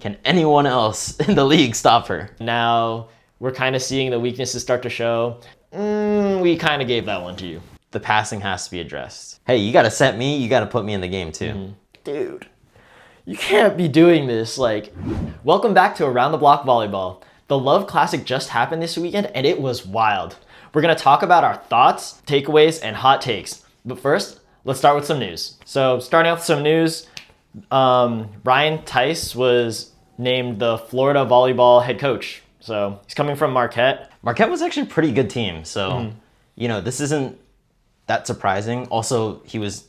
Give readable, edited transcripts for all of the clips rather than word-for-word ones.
Can anyone else in the league stop her? Now we're kind of seeing the weaknesses start to show. We kind of gave that one to you. The passing has to be addressed. Hey, you got to set me. You got to put me in the game too. Dude, you can't be doing this. Like, welcome back to Around the Block Volleyball. The Love Classic just happened this weekend and it was wild. We're going to talk about our thoughts, takeaways, and hot takes. But first, let's start with some news. So starting off with some news, Ryan Tice was named the Florida volleyball head coach. So he's coming from Marquette. Marquette was actually a pretty good team. So, this isn't that surprising. Also, he was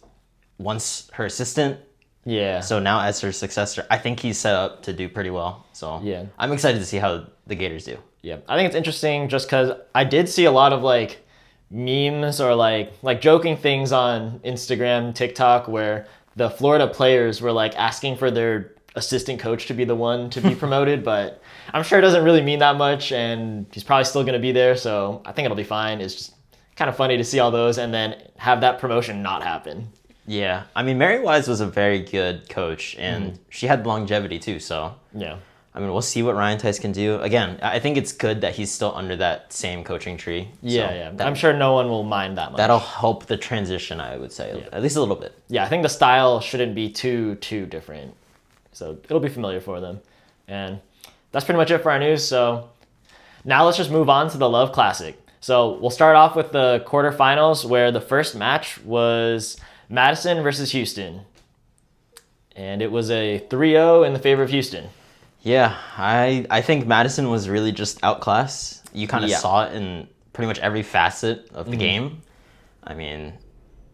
once her assistant. Yeah. So now as her successor, I think he's set up to do pretty well. So yeah, I'm excited to see how the Gators do. Yeah, I think it's interesting just because I did see a lot of like memes or like joking things on Instagram, TikTok, where the Florida players were like asking for their assistant coach to be the one to be promoted, but I'm sure it doesn't really mean that much, and he's probably still going to be there, so I think it'll be fine. It's just kind of funny to see all those and then have that promotion not happen. Yeah, I mean, Mary Wise was a very good coach, and she had longevity too, so yeah. I mean, we'll see what Ryan Tice can do. Again, I think it's good that he's still under that same coaching tree. Yeah. I'm sure no one will mind that much. That'll help the transition, I would say, at least a little bit. Yeah, I think the style shouldn't be too different. So it'll be familiar for them. And that's pretty much it for our news. So now let's just move on to the Love Classic. So we'll start off with the quarterfinals, where the first match was Madison versus Houston. And it was a 3-0 in the favor of Houston. Yeah, I think Madison was really just outclassed. You kind of saw it in pretty much every facet of the game. I mean,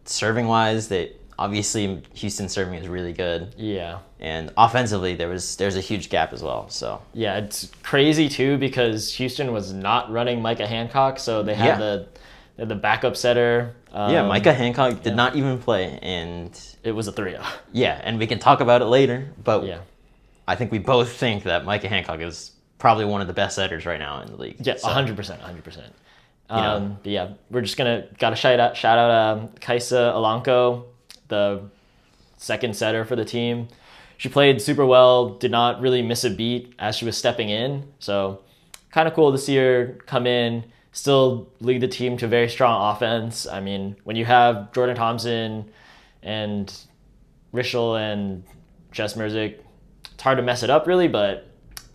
serving-wise, obviously Houston serving is really good. Yeah. And offensively, there's a huge gap as well. So yeah, it's crazy too because Houston was not running Micah Hancock, so they had the backup setter. Micah Hancock did not even play, and it was a 3-0. Yeah, and we can talk about it later, but yeah. I think we both think that Micah Hancock is probably one of the best setters right now in the league. Yeah, so, 100%. But yeah, we're just gotta shout out Kaisa Alanko, the second setter for the team. She played super well, did not really miss a beat as she was stepping in. So kind of cool to see her come in, still lead the team to a very strong offense. I mean, when you have Jordan Thompson and Rishel and Jess Merzick, it's hard to mess it up really, but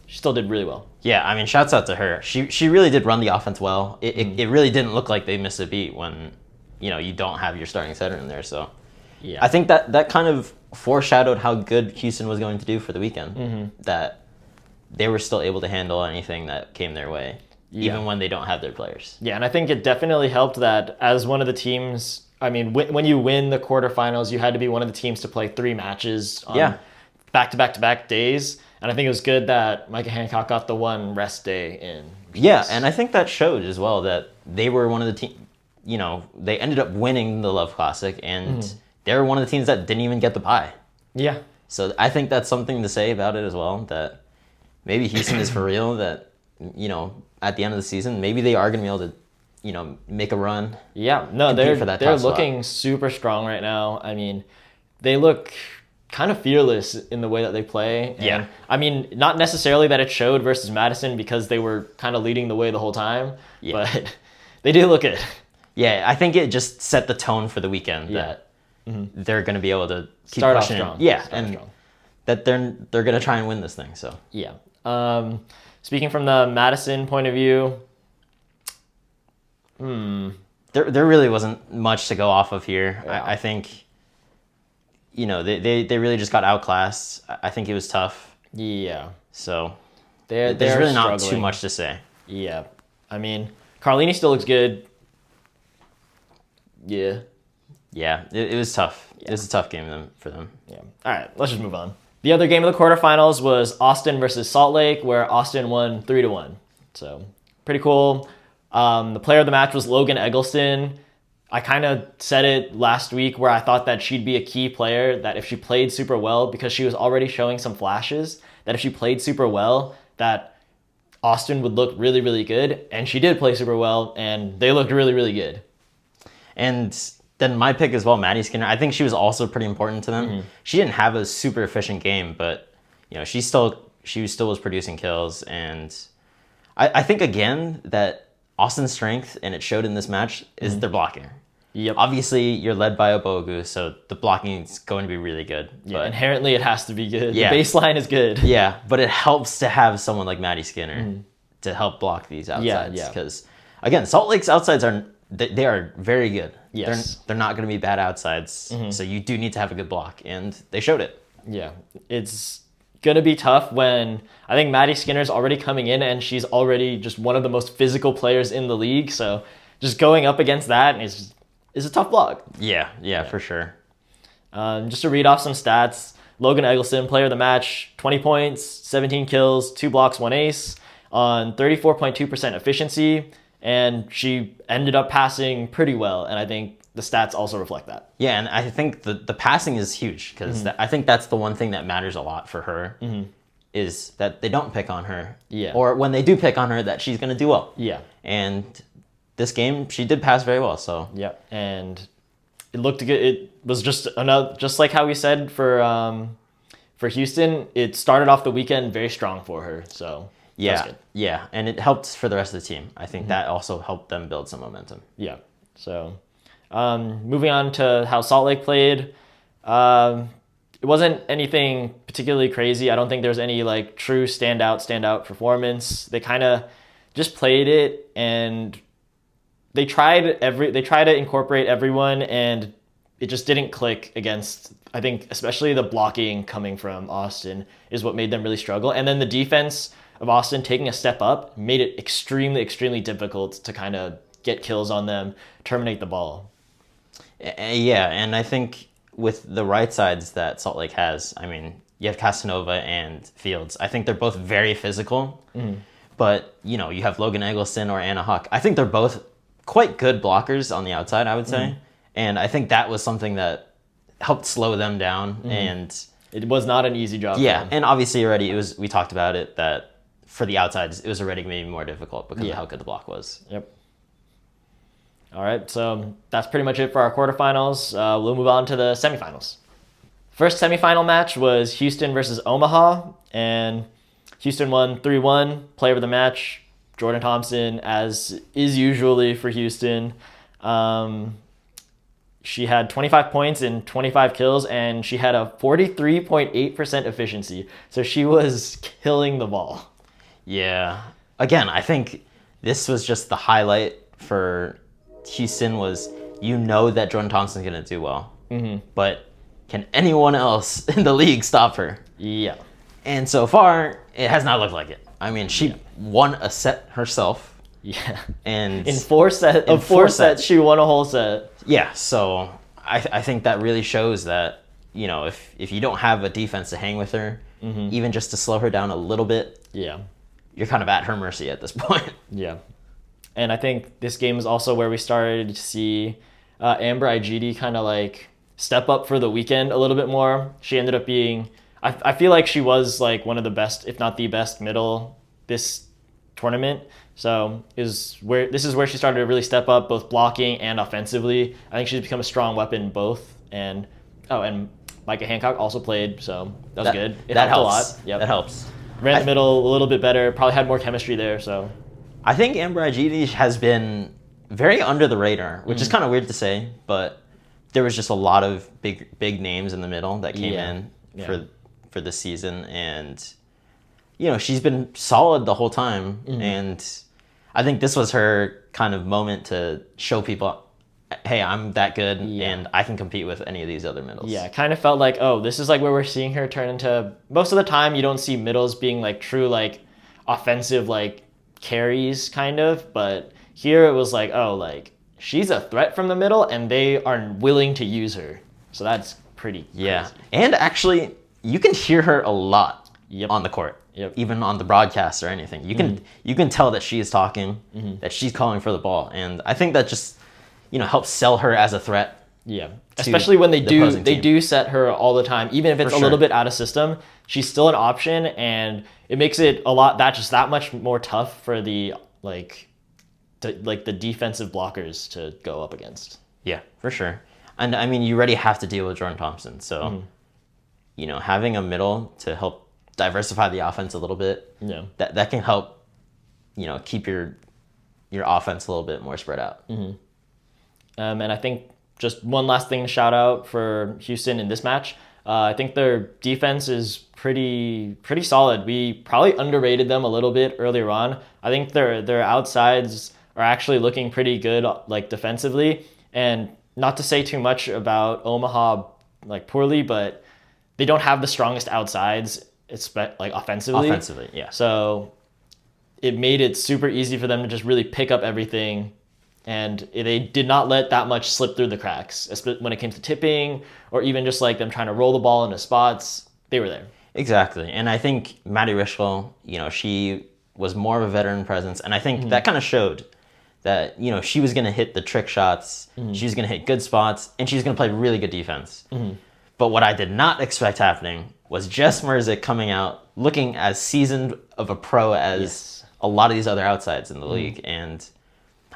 she still did really well. Yeah, I mean, shouts out to her. She really did run the offense well. It really didn't look like they missed a beat when, you don't have your starting setter in there. So yeah, I think that kind of foreshadowed how good Houston was going to do for the weekend. That they were still able to handle anything that came their way, even when they don't have their players. Yeah, and I think it definitely helped that as one of the teams, I mean, when you win the quarterfinals, you had to be one of the teams to play 3 matches on back-to-back days. And I think it was good that Micah Hancock got the one rest day in. Yeah, and I think that showed as well that they were one of the teams, they ended up winning the Love Classic, and they were one of the teams that didn't even get the bye. Yeah. So I think that's something to say about it as well, that maybe Houston is for real, that, at the end of the season, maybe they are going to be able to, make a run. Yeah, no, they're looking super strong right now. I mean, they look kind of fearless in the way that they play. And, I mean, not necessarily that it showed versus Madison because they were kind of leading the way the whole time, but they do look good. Yeah, I think it just set the tone for the weekend that they're going to be able to keep start pushing off strong. Yeah, strong. That they're going to try and win this thing. So yeah. Speaking from the Madison point of view, there really wasn't much to go off of here. Yeah. I think, they really just got outclassed. I think it was tough. Yeah. So there's really struggling. not too much to say. Yeah. I mean, Carlini still looks good. Yeah. Yeah, it was tough. Yeah. It was a tough game for them. Yeah. All right, let's just move on. The other game of the quarterfinals was Austin versus Salt Lake, where Austin won 3-1. So pretty cool. The player of the match was Logan Eggleston. I kind of said it last week where I thought that she'd be a key player, that if she played super well, because she was already showing some flashes, that if she played super well, that Austin would look really, really good. And she did play super well, and they looked really, really good. And then my pick as well, Maddie Skinner. I think she was also pretty important to them. She didn't have a super efficient game, but she still she still was producing kills. And I think, again, that Austin's strength, and it showed in this match, is their blocking. Yep. Obviously, you're led by Obogu, so the blocking is going to be really good. Yeah, but inherently it has to be good. Yeah. The baseline is good. Yeah, but it helps to have someone like Maddie Skinner to help block these outsides. Yeah. Because, again, Salt Lake's outsides they are very good. Yes. They're not going to be bad outsides, so you do need to have a good block, and they showed it. Yeah, it's going to be tough when I think Maddie Skinner's already coming in, and she's already just one of the most physical players in the league, so just going up against that is a tough block. Yeah, for sure. Just to read off some stats, Logan Eggleston, player of the match, 20 points, 17 kills, 2 blocks, 1 ace, on 34.2% efficiency, and she ended up passing pretty well, and I think the stats also reflect that. Yeah, and I think the passing is huge, because I think that's the one thing that matters a lot for her, is that they don't pick on her. Yeah. Or when they do pick on her, that she's going to do well. Yeah. And this game, she did pass very well, so. Yeah, and it looked good. It was just like how we said for Houston, it started off the weekend very strong for her, so that's good. Yeah, and it helped for the rest of the team. I think that also helped them build some momentum. Yeah, so moving on to how Salt Lake played, it wasn't anything particularly crazy. I don't think there was any like true standout performance. They kind of just played it, and they tried to incorporate everyone, and it just didn't click against, I think, especially the blocking coming from Austin is what made them really struggle. And then the defense of Austin taking a step up made it extremely difficult to kind of get kills on them, terminate the ball. Yeah, and I think with the right sides that Salt Lake has, I mean, you have Casanova and Fields. I think they're both very physical, but, you know, you have Logan Eggleston or Anna Huck. I think they're both quite good blockers on the outside, I would say. And I think that was something that helped slow them down. And it was not an easy job. Yeah, and obviously already we talked about it, that for the outsides, it was already maybe more difficult because of how good the block was. Yep. All right, so that's pretty much it for our quarterfinals. We'll move on to the semifinals. First semifinal match was Houston versus Omaha, and Houston won 3-1. Player of the match, Jordan Thompson, as is usually for Houston. She had 25 points and 25 kills, and she had a 43.8% efficiency. So she was killing the ball. Yeah. Again, I think this was just the highlight for Houston was, you know that Jordan Thompson's going to do well. But can anyone else in the league stop her? Yeah. And so far, it has not looked like it. I mean, she won a set herself. Yeah. And in four sets, she won a whole set. Yeah, so I think that really shows that, you know, if you don't have a defense to hang with her, even just to slow her down a little bit, you're kind of at her mercy at this point. Yeah. And I think this game is also where we started to see Amber Igidi kind of like step up for the weekend a little bit more. She ended up being, I feel like she was like one of the best, if not the best middle this tournament. So this is where she started to really step up, both blocking and offensively. I think she's become a strong weapon both. And Micah Hancock also played, so that was good. It helped a lot. Yep. That helps. Ran the middle a little bit better, probably had more chemistry there. So I think Amber Igidi has been very under the radar, which is kind of weird to say, but there was just a lot of big names in the middle that came in for this season, and you know, she's been solid the whole time, and I think this was her kind of moment to show people, hey, I'm that good, and I can compete with any of these other middles. Yeah, it kind of felt like, oh, this is like where we're seeing her turn into, most of the time you don't see middles being like true like offensive like carries kind of, but here it was like, oh, like she's a threat from the middle and they are willing to use her. So that's pretty crazy. And actually you can hear her a lot on the court. Even on the broadcast or anything. You can tell that she is talking, that she's calling for the ball. And I think that just, you know, helps sell her as a threat. Yeah. Especially when they do set her all the time. Even if it's a little bit out of system, she's still an option, and it makes it that much more tough for the the defensive blockers to go up against. Yeah, for sure. And I mean, you already have to deal with Jordan Thompson. So, you know, having a middle to help diversify the offense a little bit. Yeah. That can help, keep your offense a little bit more spread out. And I think just one last thing to shout out for Houston in this match. I think their defense is pretty solid. We probably underrated them a little bit earlier on. I think their outsides are actually looking pretty good, like defensively. And not to say too much about Omaha, like poorly, but they don't have the strongest outsides, like offensively. Offensively, yeah. So it made it super easy for them to just really pick up everything. And they did not let that much slip through the cracks when it came to tipping or even just like them trying to roll the ball into spots. They were there. Exactly. And I think Maddie Rishkel, she was more of a veteran presence. And I think that kind of showed that, she was going to hit the trick shots. She was going to hit good spots. And she's going to play really good defense. But what I did not expect happening was Jess Merzick coming out looking as seasoned of a pro as a lot of these other outsides in the league. And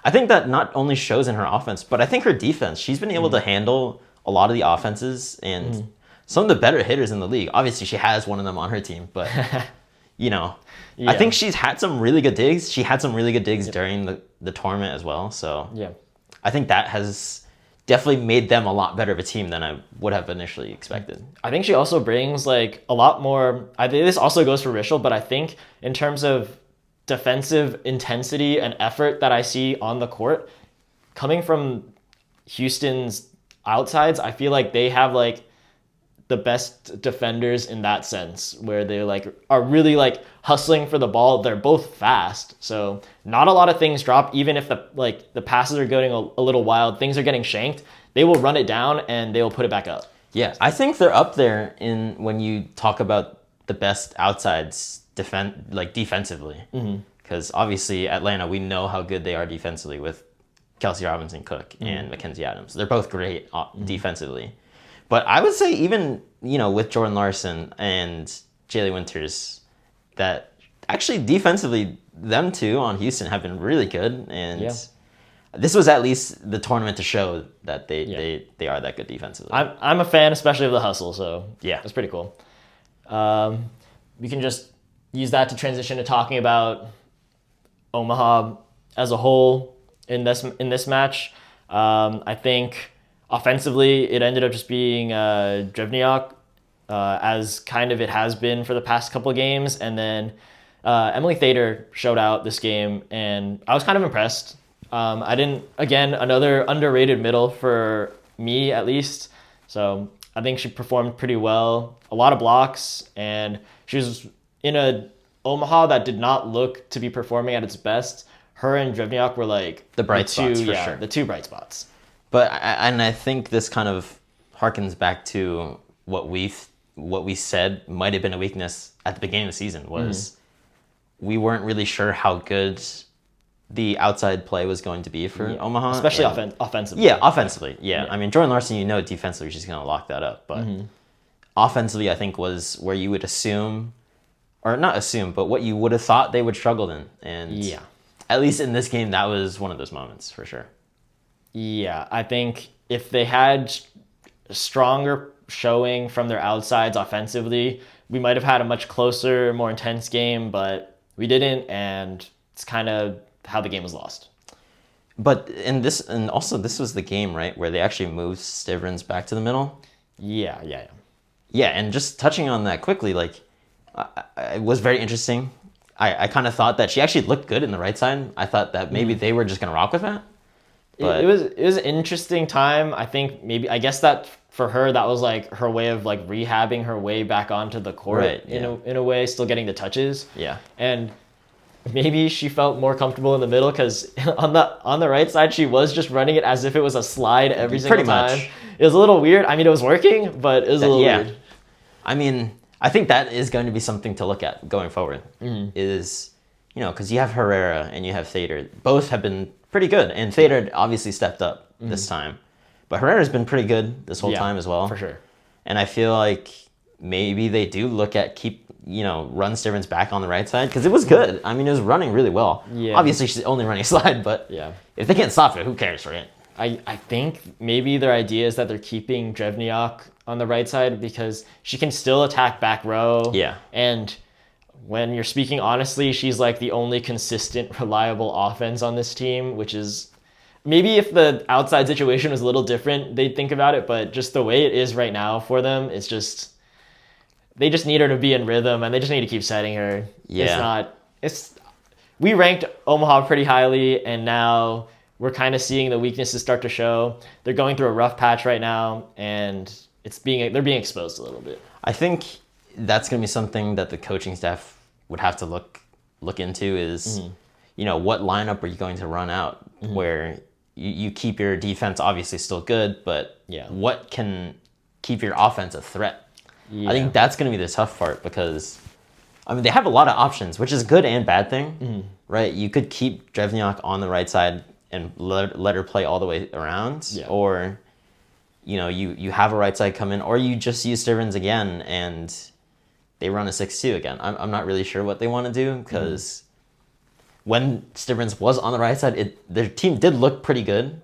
I think that not only shows in her offense, but I think her defense. She's been able to handle a lot of the offenses and some of the better hitters in the league. Obviously, she has one of them on her team, but, I think she's had some really good digs. She had some really good digs during the tournament as well. So I think that has definitely made them a lot better of a team than I would have initially expected. I think she also brings like a lot more. I think this also goes for Rishel, but I think in terms of defensive intensity and effort that I see on the court coming from Houston's outsides, I feel like they have like the best defenders in that sense, where they like are really like hustling for the ball. They're both fast, so not a lot of things drop. Even if the passes are going a little wild, things are getting shanked, they will run it down and they will put it back up. Yeah, I think they're up there in when you talk about the best outsides defensively, because obviously Atlanta, we know how good they are defensively with Kelsey Robinson Cook and Mackenzie Adams. They're both great defensively, but I would say even with Jordan Larson and Jaylee Winters, that actually defensively them two on Houston have been really good, and this was at least the tournament to show that they are that good defensively. I'm a fan, especially of the hustle, so yeah, that's pretty cool. We can just use that to transition to talking about Omaha as a whole in this match. I think offensively, it ended up just being Drevniak, as kind of it has been for the past couple of games, and then Emily Thader showed out this game, and I was kind of impressed. Another underrated middle for me at least. So I think she performed pretty well. A lot of blocks, and she was in a Omaha that did not look to be performing at its best. Her and Drevniak were like the bright spots for sure. The two bright spots. But I think this kind of harkens back to what we said might have been a weakness at the beginning of the season was we weren't really sure how good the outside play was going to be for Omaha. Especially offensively. Yeah, offensively. Yeah. I mean, Jordan Larson, defensively she's going to lock that up. But offensively, I think was where you would assume, or not assume, but what you would have thought they would struggle in. And at least in this game, that was one of those moments for sure. Yeah, I think if they had a stronger showing from their outsides offensively, we might have had a much closer, more intense game, but we didn't, and it's kind of how the game was lost. But this was the game, right, where they actually moved Stivrins back to the middle? Yeah, and just touching on that quickly, like, it was very interesting. I kind of thought that she actually looked good in the right side. I thought that maybe they were just going to rock with that. But it was an interesting time. I guess that for her, that was like her way of like rehabbing her way back onto the court in a way, still getting the touches. Yeah. And maybe she felt more comfortable in the middle because on the right side, she was just running it as if it was a slide every single time. Much. It was a little weird. I mean, it was working, but it was a little weird. I mean, I think that is going to be something to look at going forward. Is, because you have Herrera and you have Thader. Both have been pretty good, and Thader obviously stepped up this time, but Herrera's been pretty good this whole time as well, for sure. And I feel like maybe they do look at run Stivrins back on the right side because it was good. I mean, it was running really well. Yeah. Obviously, she's only running slide, but if they can't stop it, who cares, right? I think maybe their idea is that they're keeping Drevniak on the right side because she can still attack back row. Yeah. And when you're speaking honestly, she's like the only consistent, reliable offense on this team, which is maybe if the outside situation was a little different, they'd think about it. But just the way it is right now for them, it's just, they just need her to be in rhythm and they just need to keep setting her. Yeah. We ranked Omaha pretty highly and now we're kind of seeing the weaknesses start to show. They're going through a rough patch right now and they're being exposed a little bit. I think that's going to be something that the coaching staff would have to look into is, what lineup are you going to run out where you keep your defense obviously still good, but what can keep your offense a threat? Yeah. I think that's going to be the tough part because, they have a lot of options, which is a good and bad thing, right? You could keep Drevniak on the right side and let her play all the way around, or, you have a right side come in, or you just use Stevens again and they run a 6-2 again. I'm not really sure what they want to do because when Stevens was on the right side, their team did look pretty good,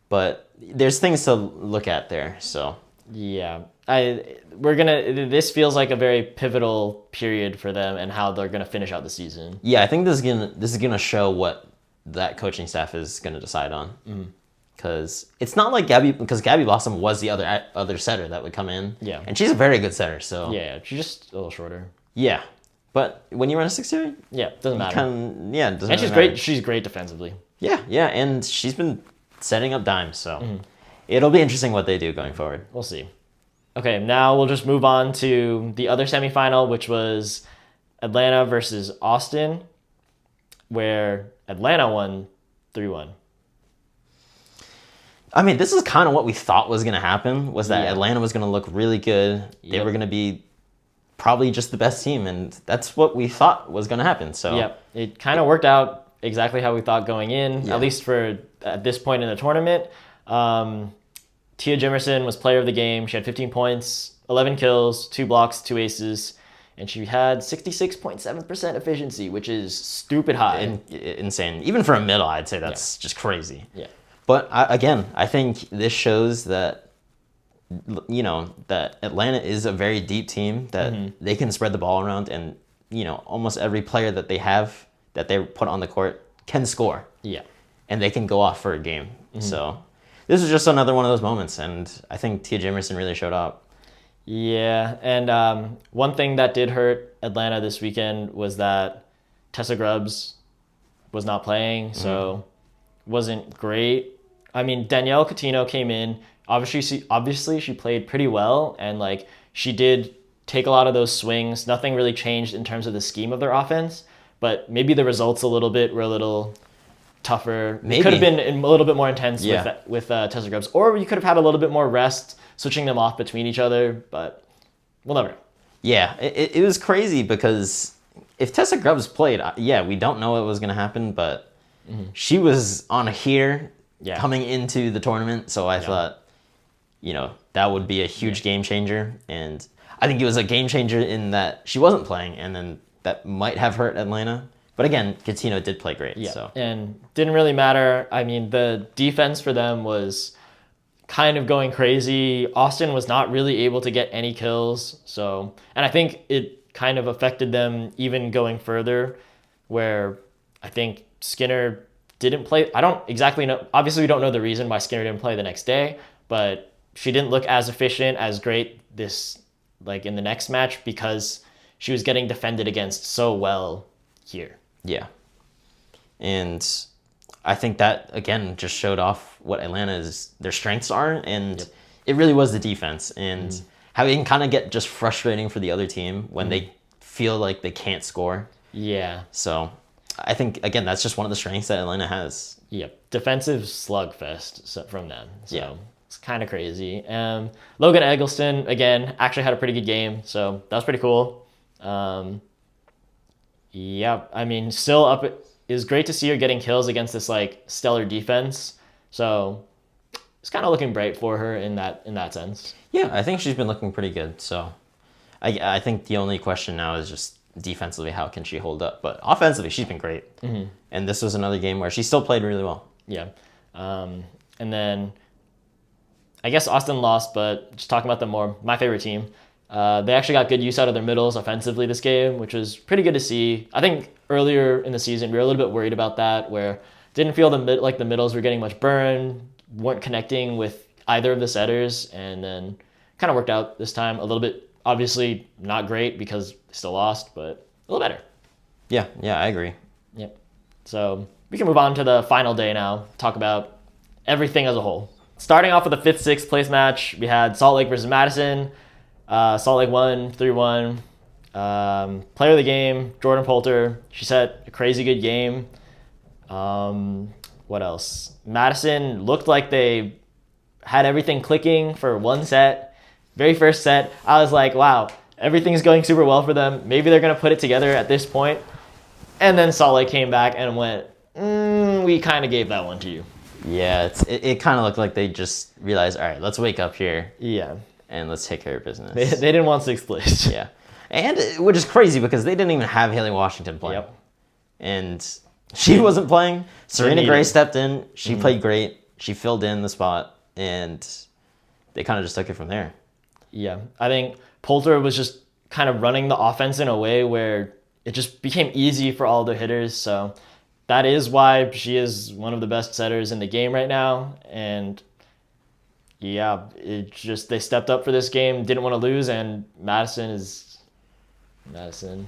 but there's things to look at there. So yeah, this feels like a very pivotal period for them and how they're gonna finish out the season. Yeah, I think this is gonna show what that coaching staff is gonna decide on. Because it's not like Gabby Blossom was the other setter that would come in. Yeah. And she's a very good setter, so. Yeah, she's just a little shorter. Yeah. But when you run a 6-2, it doesn't matter. It doesn't and she's matter. great. She's great defensively. Yeah, and she's been setting up dimes, so it'll be interesting what they do going forward. We'll see. Okay, now we'll just move on to the other semifinal, which was Atlanta versus Austin, where Atlanta won 3-1. This is kind of what we thought was going to happen, was that Atlanta was going to look really good. They were going to be probably just the best team, and that's what we thought was going to happen. So it kind of worked out exactly how we thought going in, at least at this point in the tournament. Tia Jimerson was player of the game. She had 15 points, 11 kills, 2 blocks, 2 aces, and she had 66.7% efficiency, which is stupid high. Insane. Even for a middle, I'd say that's just crazy. Yeah. But again, I think this shows that, that Atlanta is a very deep team, that they can spread the ball around, and, almost every player that they have, that they put on the court can score. Yeah. And they can go off for a game. So this is just another one of those moments, and I think Tia Jimerson really showed up. Yeah, and one thing that did hurt Atlanta this weekend was that Tessa Grubbs was not playing, so wasn't great. Danielle Coutinho came in. Obviously, she played pretty well, and she did take a lot of those swings. Nothing really changed in terms of the scheme of their offense, but maybe the results a little bit were a little tougher. Maybe. It could have been a little bit more intense with Tessa Grubbs, or you could have had a little bit more rest, switching them off between each other, but we'll never know. Yeah, it was crazy because if Tessa Grubbs played, we don't know what was going to happen, but she was on a heater coming into the tournament, so I thought, that would be a huge game changer, and I think it was a game changer in that she wasn't playing, and then that might have hurt Atlanta. But again, Coutinho did play great. Yeah, so. And didn't really matter. The defense for them was kind of going crazy. Austin was not really able to get any kills. And I think it kind of affected them even going further, where I think Skinner didn't play. I don't exactly know. Obviously, we don't know the reason why Skinner didn't play the next day, but she didn't look as efficient, as great in the next match because she was getting defended against so well here. Yeah. And I think that, again, just showed off what their strengths are, and it really was the defense, and how it can kind of get just frustrating for the other team when they feel like they can't score. Yeah. So I think, again, that's just one of the strengths that Atlanta has. Yep. Defensive slugfest from them. So it's kind of crazy. Logan Eggleston, again, actually had a pretty good game, so that was pretty cool. Still up. It was great to see her getting kills against this stellar defense. So it's kind of looking bright for her in that sense. Yeah, I think she's been looking pretty good. So I think the only question now is just defensively, how can she hold up? But offensively, she's been great. And this was another game where she still played really well. Yeah. And then I guess Austin lost, but just talking about them more, my favorite team. They actually got good use out of their middles offensively this game, which was pretty good to see. I think earlier in the season, we were a little bit worried about that, where didn't feel like the middles were getting much burn, weren't connecting with either of the setters, and then kind of worked out this time a little bit. Obviously not great because they still lost, but a little better. Yeah, I agree. Yep. So we can move on to the final day now, talk about everything as a whole. Starting off with the 5th, 6th place match, we had Salt Lake versus Madison. Salt Lake won 3-1. Player of the game, Jordan Poulter. She set a crazy good game. What else? Madison looked like they had everything clicking for one set. Very first set, I was like, wow, everything's going super well for them. Maybe they're going to put it together at this point. And then Salt Lake came back and went, we kind of gave that one to you. Yeah, it kind of looked like they just realized, all right, let's wake up here. Yeah. And let's take care of business. They didn't want 6th place. Yeah. And which is crazy because they didn't even have Haley Washington playing. Yep. And she wasn't playing. Serena Gray stepped in. She played great. She filled in the spot. And they kind of just took it from there. Yeah. I think Poulter was just kind of running the offense in a way where it just became easy for all the hitters. So that is why she is one of the best setters in the game right now. And yeah, it just, they stepped up for this game, didn't want to lose, and Madison is Madison.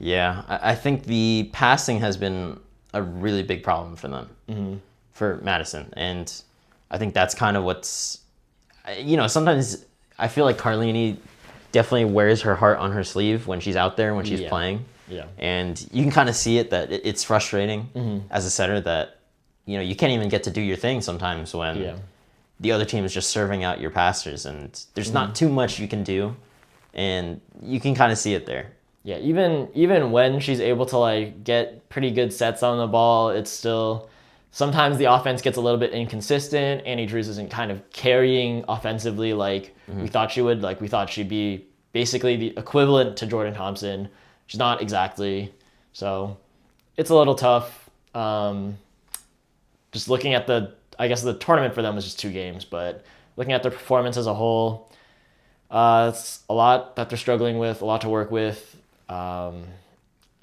Yeah, I think the passing has been a really big problem for them, for Madison. And I think that's kind of what's, sometimes I feel like Carlini definitely wears her heart on her sleeve when she's out there, when she's playing. Yeah. And you can kind of see it that it's frustrating as a setter that, you can't even get to do your thing sometimes when the other team is just serving out your passers and there's not too much you can do. And you can kind of see it there. Yeah, even when she's able to get pretty good sets on the ball, it's still sometimes the offense gets a little bit inconsistent. Annie Drews isn't kind of carrying offensively like we thought she would. Like we thought she'd be basically the equivalent to Jordan Thompson. She's not exactly. So it's a little tough. Just looking at the tournament for them was just 2 games, but looking at their performance as a whole, it's a lot that they're struggling with, a lot to work with.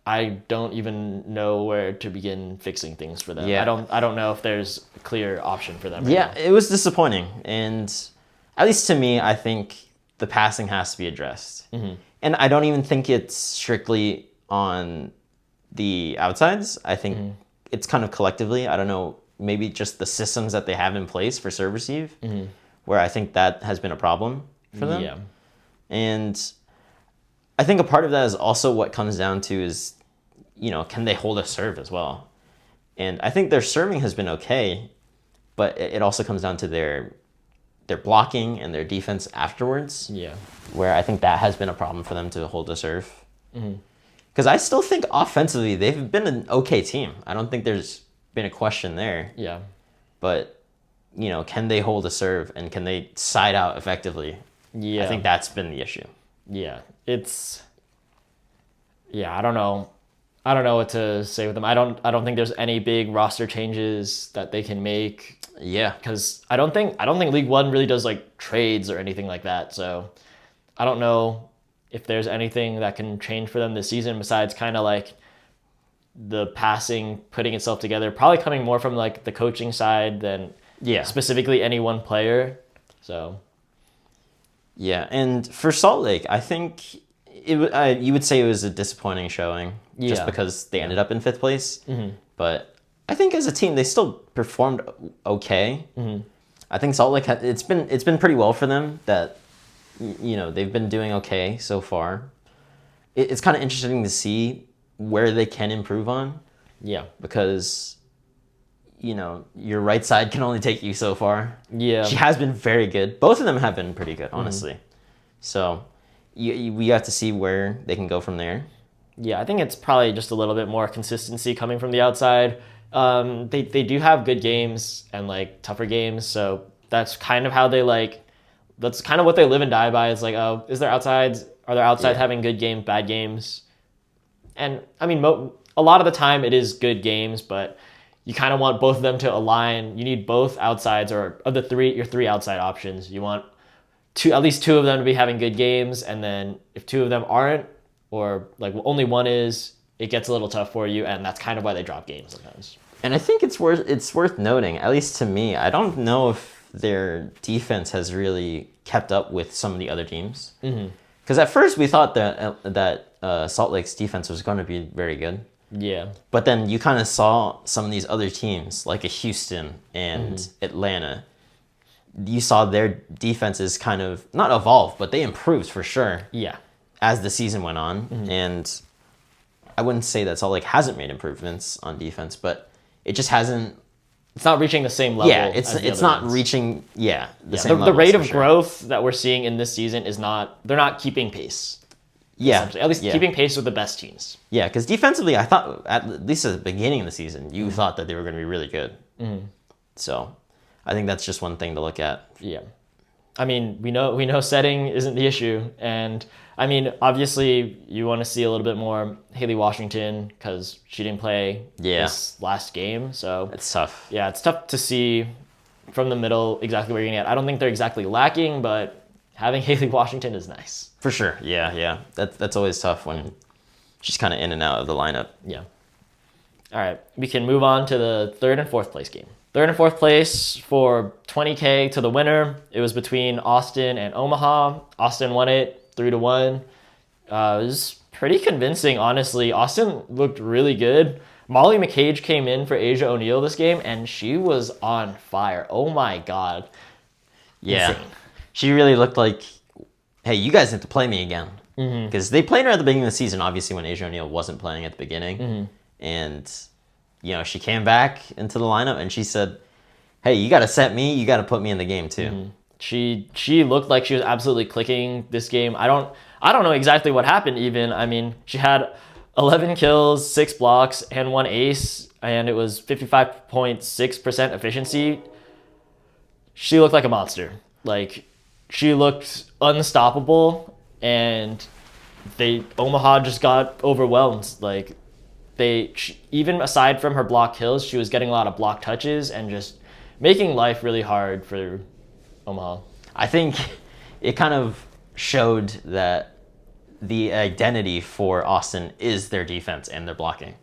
I don't even know where to begin fixing things for them. Yeah. I don't know if there's a clear option for them. Right Yeah, now. it was disappointing. And at least to me, I think the passing has to be addressed. And I don't even think it's strictly on the outsides. I think it's kind of collectively. I don't know, maybe just the systems that they have in place for serve receive, where I think that has been a problem for them. Yeah. And I think a part of that is also what comes down to is, can they hold a serve as well? And I think their serving has been okay, but it also comes down to their blocking and their defense afterwards. Yeah. Where I think that has been a problem for them to hold a serve. Because I still think offensively they've been an okay team. I don't think there's been a question there. Yeah. But, can they hold a serve and can they side out effectively? Yeah. I think that's been the issue. Yeah. I don't know. I don't know what to say with them. I don't think there's any big roster changes that they can make. Yeah. Because I don't think League One really does trades or anything like that. So I don't know if there's anything that can change for them this season besides kind of the passing putting itself together. Probably coming more from the coaching side than specifically any one player. So yeah, and for Salt Lake, I think you would say it was a disappointing showing just because they ended up in 5th place. But I think as a team, they still performed okay. I think Salt Lake it's been pretty well for them that they've been doing okay so far. It's kind of interesting to see where they can improve on. Yeah, because your right side can only take you so far. Yeah, she has been very good. Both of them have been pretty good, honestly. So we have to see where they can go from there. Yeah, I think it's probably just a little bit more consistency coming from the outside. They do have good games and tougher games, so that's kind of how they that's kind of what they live and die by. Is is there outsides? Are their outsides having good games, bad games? And I mean, a lot of the time it is good games, but you kind of want both of them to align. You need both outsides, or of your three outside options. You want at least two of them to be having good games, and then if two of them aren't, or like only one is, it gets a little tough for you, and that's kind of why they drop games sometimes. And I think it's worth noting, at least to me, I don't know if their defense has really kept up with some of the other teams. Because at first we thought that Salt Lake's defense was going to be very good. Yeah. But then you kind of saw some of these other teams, like a Houston and Atlanta. You saw their defenses kind of, not evolve, but they improved for sure. Yeah. As the season went on. And I wouldn't say that Salt Lake hasn't made improvements on defense, but it just hasn't. It's not reaching the same level. Yeah, it's not reaching. Yeah, the rate of growth that we're seeing in this season is not. They're not keeping pace. Yeah, at least keeping pace with the best teams. Yeah, because defensively, I thought at least at the beginning of the season, you thought that they were going to be really good. So, I think that's just one thing to look at. Yeah, I mean, we know setting isn't the issue, and I mean, obviously, you want to see a little bit more Haley Washington because she didn't play this last game, so it's tough. Yeah, it's tough to see from the middle exactly where you're going to get. I don't think they're exactly lacking, but having Haley Washington is nice. For sure, yeah. That's always tough when she's kind of in and out of the lineup. Yeah. All right, we can move on to the third and fourth place game. Third and fourth place for $20K to the winner. It was between Austin and Omaha. Austin won it 3-1. It was pretty convincing, honestly. Austin looked really good. Molly McCage came in for Asia O'Neal this game, and she was on fire. Oh my God. Yeah. Insane. She really looked like, hey, you guys have to play me again. Because they played her at the beginning of the season, obviously, when Asia O'Neal wasn't playing at the beginning. And, she came back into the lineup and she said, hey, you got to set me. You got to put me in the game, too. She looked like she was absolutely clicking this game. I don't know exactly what happened even. I mean, she had 11 kills, 6 blocks, and 1 ace, and it was 55.6% efficiency. She looked like a monster. Like, she looked unstoppable, and Omaha just got overwhelmed. Like, even aside from her block kills, she was getting a lot of block touches and just making life really hard for Omaha. I think it kind of showed that the identity for Austin is their defense and their blocking.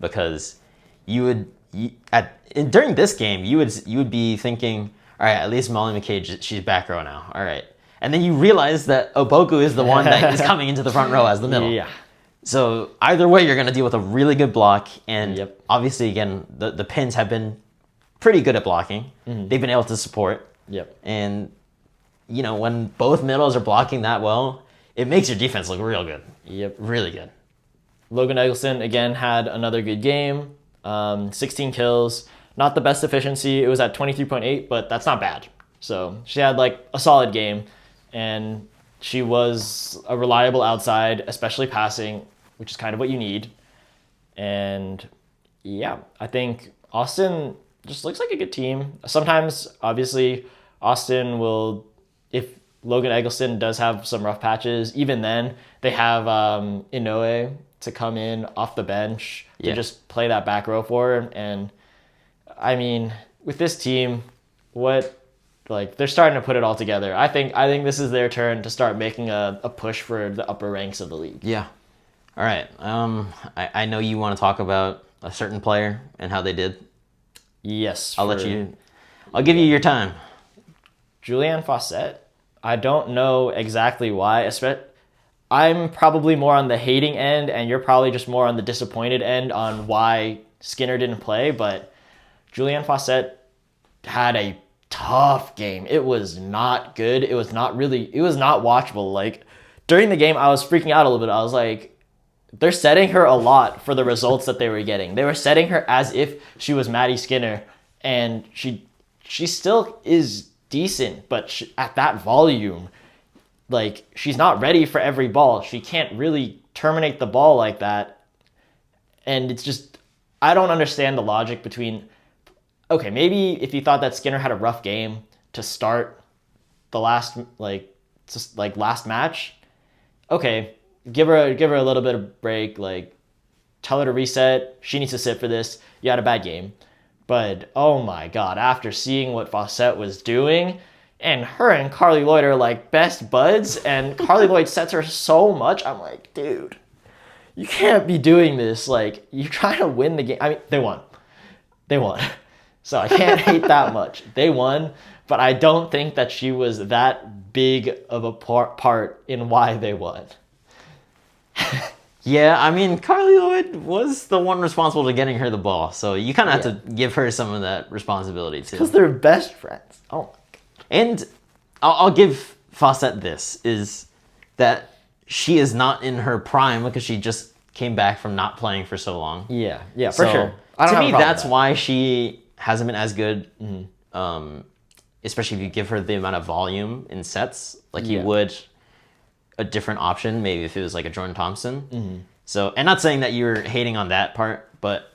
Because during this game you would be thinking, all right, at least Molly McCage, she's back row now. All right. And then you realize that Oboku is the one that is coming into the front row as the middle. Yeah. So either way, you're going to deal with a really good block. And obviously, again, the Pins have been pretty good at blocking. They've been able to support. And, when both middles are blocking that well, it makes your defense look real good. Really good. Logan Eggleston, again, had another good game. 16 kills. Not the best efficiency. It was at 23.8, but that's not bad. So she had a solid game. And she was a reliable outside, especially passing, which is kind of what you need. And yeah, I think Austin just looks like a good team. Sometimes, obviously, Austin will, if Logan Eggleston does have some rough patches, even then, they have Inoue to come in off the bench to just play that back row for her. And I mean, with this team, they're starting to put it all together. I think this is their turn to start making a push for the upper ranks of the league. Yeah. All right. I know you want to talk about a certain player and how they did. Yes. I'll give you your time. Julianne Fawcett. I don't know exactly why. I'm probably more on the hating end, and you're probably just more on the disappointed end on why Skinner didn't play. But Julianne Fawcett had a tough game. It was not good. It was not watchable. During the game, I was freaking out a little bit. I was like, they're setting her a lot for the results that they were getting. They were setting her as if she was Maddie Skinner, and she still is decent, but at that volume, she's not ready for every ball. She can't really terminate the ball like that. And it's just, I don't understand the logic between, okay, maybe if you thought that Skinner had a rough game to start the last match, okay, give her a little bit of break, tell her to reset. She needs to sit for this. You had a bad game. But oh my god, after seeing what Fawcett was doing, and her and Carly Lloyd are like best buds, and Carly Lloyd sets her so much, I'm like, dude, you can't be doing this. Like, you're trying to win the game. I mean, they won. They won. So I can't hate that much. They won, but I don't think that she was that big of a part in why they won. Yeah, I mean, Carly Lloyd was the one responsible to getting her the ball, so you kind of have to give her some of that responsibility too. Because they're best friends. Oh my god. And I'll give Fawcett this, is that she is not in her prime because she just came back from not playing for so long. Yeah, for sure. To me, that's why she hasn't been as good, especially if you give her the amount of volume in sets, like you would a different option, maybe if it was like a Jordan Thompson. So, and not saying that you're hating on that part, but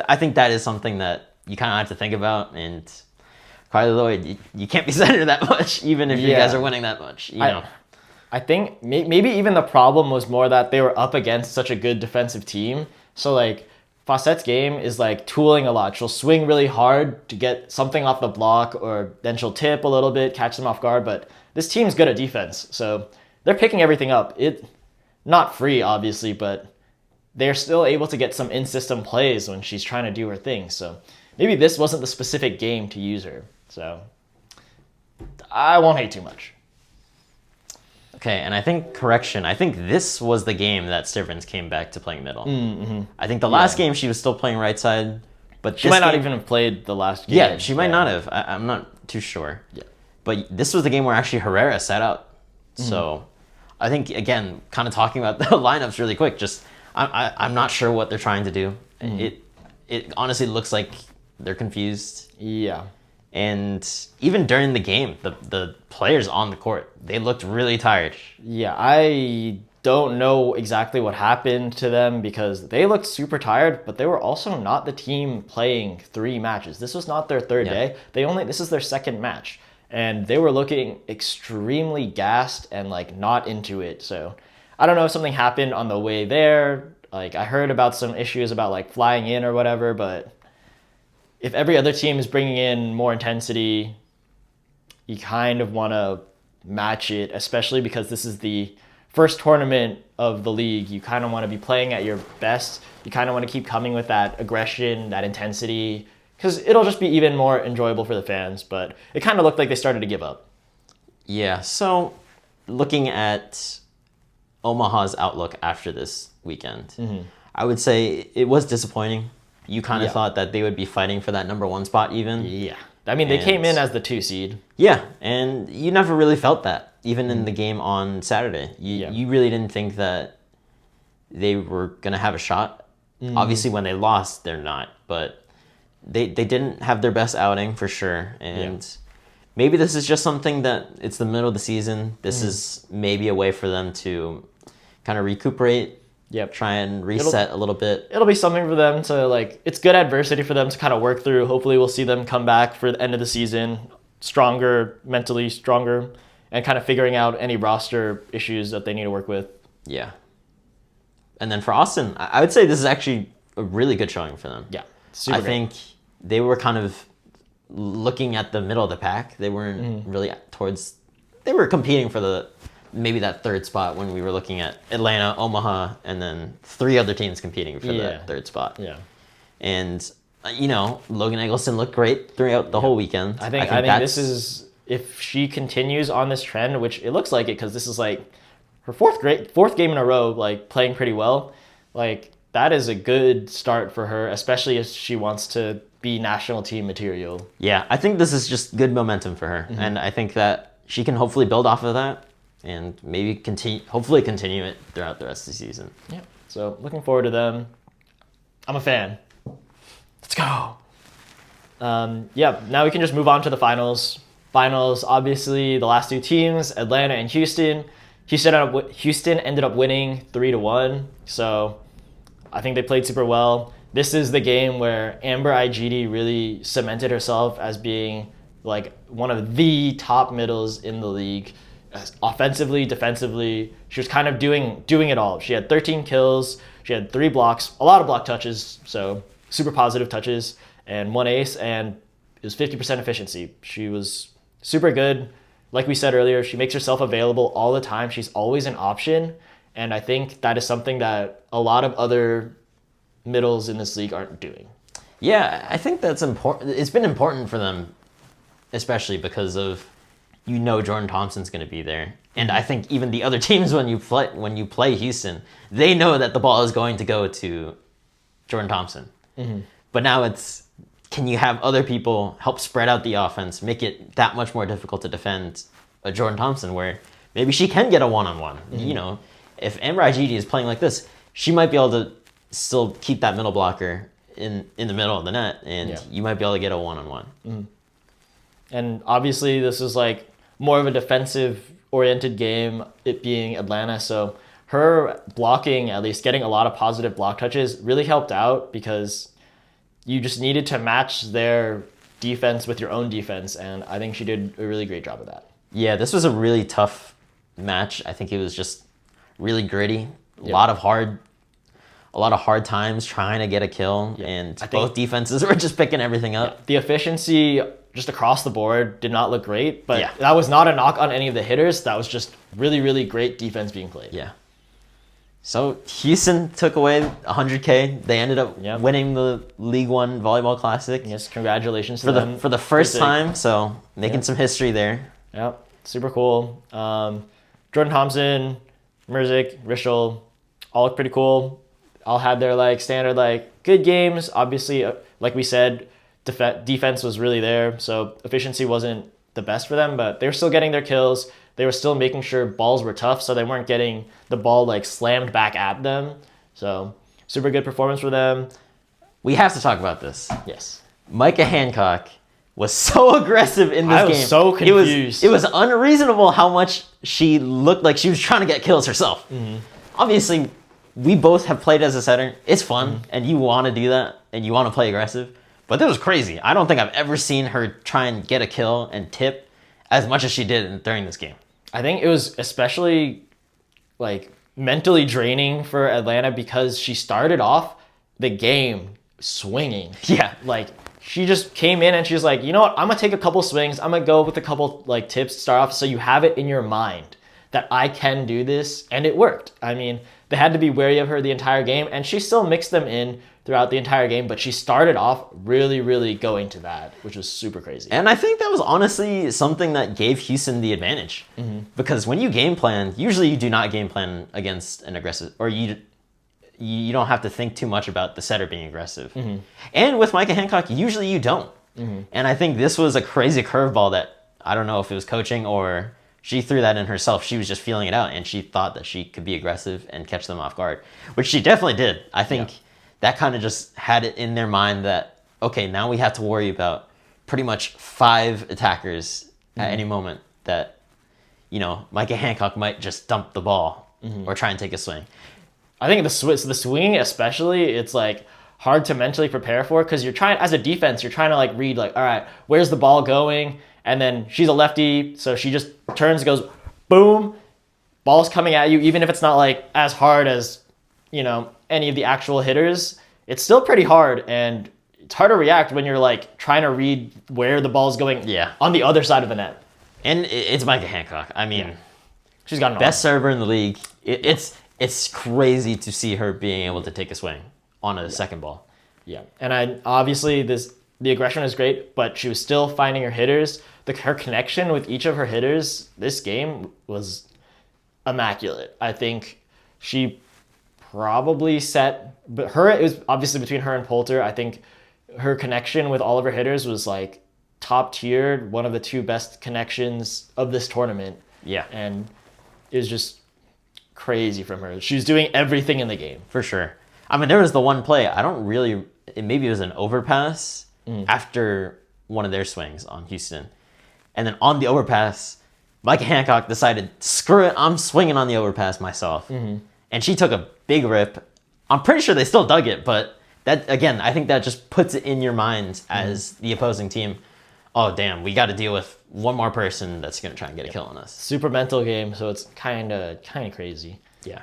I think that is something that you kind of have to think about. And Carly Lloyd, you can't be setting her that much, even if you guys are winning that much. You know. I think maybe even the problem was more that they were up against such a good defensive team. So like Fawcett's game is like tooling a lot. She'll swing really hard to get something off the block, or then she'll tip a little bit, catch them off guard. But this team's good at defense, so they're picking everything up. Not free, obviously, but they're still able to get some in-system plays when she's trying to do her thing. So maybe this wasn't the specific game to use her. So I won't hate too much. Okay, and I think this was the game that Stivers came back to playing middle. I think the last game she was still playing right side, but she might not even have played the last game. Yeah, she might not have. I'm not too sure. Yeah, but this was the game where actually Herrera sat out. So I think, again, kind of talking about the lineups really quick, just I'm not sure what they're trying to do. It honestly looks like they're confused. Yeah. And even during the game, the players on the court, they looked really tired. Yeah, I don't know exactly what happened to them because they looked super tired, but they were also not the team playing 3 matches. This was not their third day. This is their second match. And they were looking extremely gassed and like not into it. So I don't know if something happened on the way there. Like I heard about some issues about like flying in or whatever, but if every other team is bringing in more intensity, you kind of want to match it, especially because this is the first tournament of the league. You kind of want to be playing at your best. You kind of want to keep coming with that aggression, that intensity, because it'll just be even more enjoyable for the fans. But it kind of looked like they started to give up. Yeah, so looking at Omaha's outlook after this weekend, I would say it was disappointing. You kind of thought that they would be fighting for that number 1 spot even. Yeah. I mean, they came in as the 2 seed. Yeah, and you never really felt that, even in the game on Saturday. You really didn't think that they were going to have a shot. Obviously, when they lost, they're not. But they didn't have their best outing, for sure. And maybe this is just something that it's the middle of the season. This is maybe a way for them to kind of recuperate. Try and reset a little bit. It'll be something for them to, like, it's good adversity for them to kind of work through. Hopefully we'll see them come back for the end of the season stronger, mentally stronger, and kind of figuring out any roster issues that they need to work with. Yeah. And then for Austin, I would say this is actually a really good showing for them. Yeah. I think they were kind of looking at the middle of the pack. They weren't really they were competing for maybe that 3rd spot when we were looking at Atlanta, Omaha, and then 3 other teams competing for that 3rd spot. Yeah. And, Logan Eggleston looked great throughout the whole weekend. I think this is, if she continues on this trend, which it looks like it because this is like her 4th game in a row, like playing pretty well, like that is a good start for her, especially if she wants to be national team material. Yeah, I think this is just good momentum for her. And I think that she can hopefully build off of that. And maybe hopefully continue it throughout the rest of the season. Yeah. So looking forward to them. I'm a fan. Let's go. Now we can just move on to the finals. Finals, obviously, the last 2 teams, Atlanta and Houston. Houston ended up winning 3-1. So I think they played super well. This is the game where Amber Igidi really cemented herself as being like one of the top middles in the league. Offensively, defensively, she was kind of doing it all. She had 13 kills, she had 3 blocks, a lot of block touches, so super positive touches and 1 ace, and it was 50% efficiency. She was super good. Like we said earlier, she makes herself available all the time. She's always an option. And I think that is something that a lot of other middles in this league aren't doing. Yeah, I think that's important. It's been important for them, especially because of, Jordan Thompson's going to be there. And I think even the other teams, when you play Houston, they know that the ball is going to go to Jordan Thompson. Mm-hmm. But now it's, can you have other people help spread out the offense, make it that much more difficult to defend a Jordan Thompson, where maybe she can get a one-on-one. Mm-hmm. If Amber Igidi is playing like this, she might be able to still keep that middle blocker in the middle of the net, and you might be able to get a one-on-one. Mm-hmm. And obviously this is like more of a defensive-oriented game, it being Atlanta, so her blocking, at least getting a lot of positive block touches, really helped out because you just needed to match their defense with your own defense, and I think she did a really great job of that. Yeah, this was a really tough match. I think it was just really gritty. A lot of hard times trying to get a kill, and both defenses were just picking everything up. Yeah. The efficiency just across the board did not look great, but that was not a knock on any of the hitters. That was just really, really great defense being played. Yeah. So Houston took away 100K. They ended up winning the League One Volleyball Classic. Yes, congratulations to them. For the first time, so making some history there. Yep, super cool. Jordan Thompson, Merzik, Rishel, all look pretty cool. All had their standard good games. Obviously, like we said, defense was really there, so efficiency wasn't the best for them, but they were still getting their kills. They were still making sure balls were tough, so they weren't getting the ball slammed back at them. So super good performance for them. We have to talk about this. Yes. Micah Hancock was so aggressive in this game. I was so confused. It was unreasonable how much she looked like she was trying to get kills herself. Mm-hmm. Obviously, we both have played as a setter. It's fun, and you want to do that, and you want to play aggressive. But that was crazy. I don't think I've ever seen her try and get a kill and tip as much as she did during this game. I think it was especially mentally draining for Atlanta because she started off the game swinging. Yeah. She just came in and she was like, you know what? I'm going to take a couple swings. I'm going to go with a couple tips to start off so you have it in your mind that I can do this. And it worked. I mean, they had to be wary of her the entire game, and she still mixed them in throughout the entire game, but she started off really, really going to that, which was super crazy. And I think that was honestly something that gave Houston the advantage. Mm-hmm. Because when you game plan, usually you do not game plan against an aggressive, or you don't have to think too much about the setter being aggressive. Mm-hmm. And with Micah Hancock, usually you don't. Mm-hmm. And I think this was a crazy curveball that, I don't know if it was coaching or she threw that in herself. She was just feeling it out, and she thought that she could be aggressive and catch them off guard, which she definitely did. I think that kind of just had it in their mind that, okay, now we have to worry about pretty much 5 attackers at any moment that, Micah Hancock might just dump the ball or try and take a swing. I think the swing especially, it's hard to mentally prepare for because you're trying, as a defense, you're trying to read all right, where's the ball going? And then she's a lefty, so she just turns, goes, boom, ball's coming at you, even if it's not as hard as, any of the actual hitters. It's still pretty hard, and it's hard to react when you're trying to read where the ball's going on the other side of the net. And it's Micah Hancock. I mean, she's got an best server in the league. It's crazy to see her being able to take a swing on a second ball. Yeah, and obviously the aggression is great, but she was still finding her hitters. Her connection with each of her hitters this game was immaculate. I think she probably set, but it was obviously between her and Poulter. I think her connection with all of her hitters was top tiered, one of the 2 best connections of this tournament. Yeah. And it was just crazy from her. She was doing everything in the game. For sure. I mean, there was the one play, maybe it was an overpass after one of their swings on Houston. And then on the overpass, Micah Hancock decided, screw it, I'm swinging on the overpass myself. Mm-hmm. And she took a big rip. I'm pretty sure they still dug it, but that, again, I think that just puts it in your mind as the opposing team. Oh, damn, we got to deal with one more person that's going to try and get a kill on us. Super mental game, so it's kind of crazy. Yeah.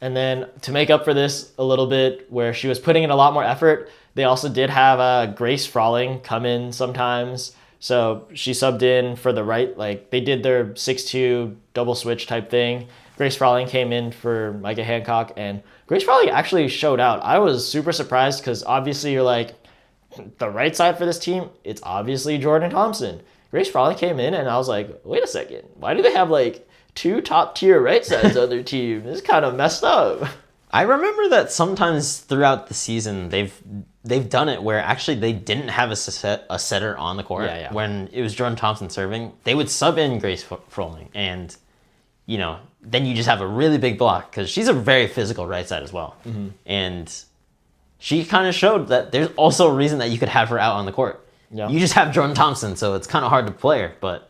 And then to make up for this a little bit, where she was putting in a lot more effort, they also did have Grace Frawling come in sometimes. So she subbed in for the right, like they did their 6-2 double switch type thing. Grace Frawling came in for Micah Hancock, and Grace Frawling actually showed out. I was super surprised because obviously you're like, the right side for this team, it's obviously Jordan Thompson. Grace Frawling came in and I was like, wait a second, why do they have like 2 top tier right sides on their team? This is kind of messed up. I remember that sometimes throughout the season they've done it where actually they didn't have a setter on the court. Yeah. When it was Jordan Thompson serving, they would sub in Grace Froling, and then you just have a really big block because she's a very physical right side as well. Mm-hmm. And she kind of showed that there's also a reason that you could have her out on the court. Yeah. You just have Jordan Thompson, so it's kind of hard to play her, but